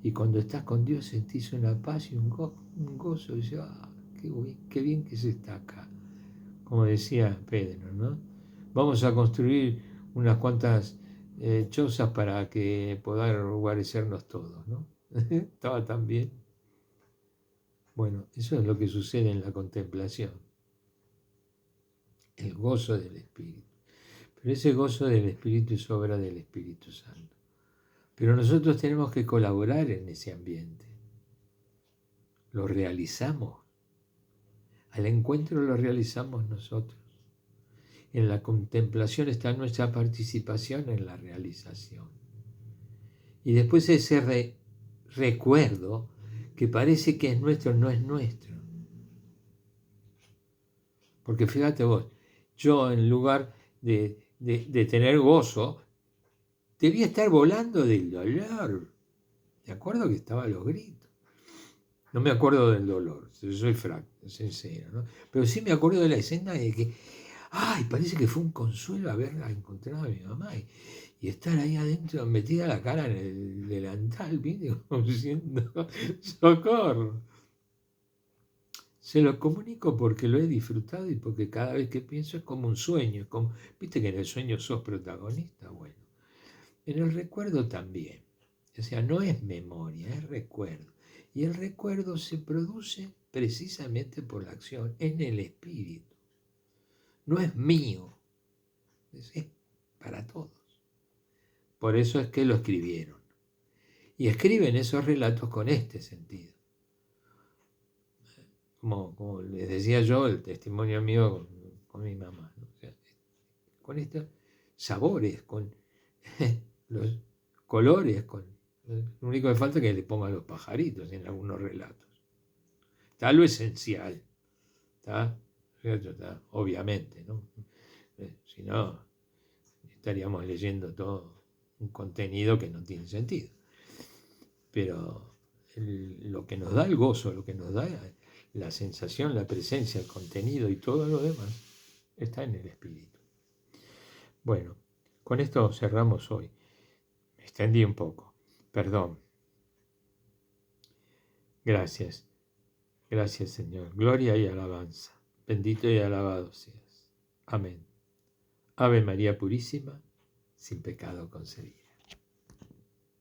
Y cuando estás con Dios sentís una paz y un gozo. Y dices, qué bien que se está acá. Como decía Pedro, ¿no? Vamos a construir unas cuantas chozas para que podamos guarecernos todos, ¿no? Estaba tan bien. Bueno, eso es lo que sucede en la contemplación. El gozo del Espíritu. Pero ese gozo del Espíritu es obra del Espíritu Santo. Pero nosotros tenemos que colaborar en ese ambiente. Lo realizamos. Al encuentro lo realizamos nosotros. En la contemplación está nuestra participación en la realización. Y después ese recuerdo que parece que es nuestro, no es nuestro. Porque fíjate vos, yo en lugar de tener gozo, debía estar volando del dolor. Me acuerdo que estaba a los gritos. No me acuerdo del dolor, soy sincero, ¿no? Pero sí me acuerdo de la escena de que, parece que fue un consuelo haberla encontrado a mi mamá y estar ahí adentro, metida la cara en el delantal, ¿viste? Como diciendo, ¡socorro! Se lo comunico porque lo he disfrutado y porque cada vez que pienso es como un sueño. ¿Viste que en el sueño sos protagonista? Bueno, en el recuerdo también. O sea, no es memoria, es recuerdo. Y el recuerdo se produce precisamente por la acción en el espíritu. No es mío, es para todos. Por eso es que lo escribieron. Y escriben esos relatos con este sentido. Como les decía yo, el testimonio mío con mi mamá, ¿no? O sea, con estos sabores, con los colores, lo único que falta es que le pongan los pajaritos en algunos relatos. Está lo esencial, ¿está? Obviamente, ¿no? Si no, estaríamos leyendo todo un contenido que no tiene sentido. Pero lo que nos da el gozo, lo que nos da la sensación, la presencia, el contenido y todo lo demás, está en el espíritu. Bueno, con esto cerramos hoy. Me extendí un poco, perdón. Gracias, gracias Señor. Gloria y alabanza. Bendito y alabado seas. Amén. Ave María Purísima, sin pecado concebida.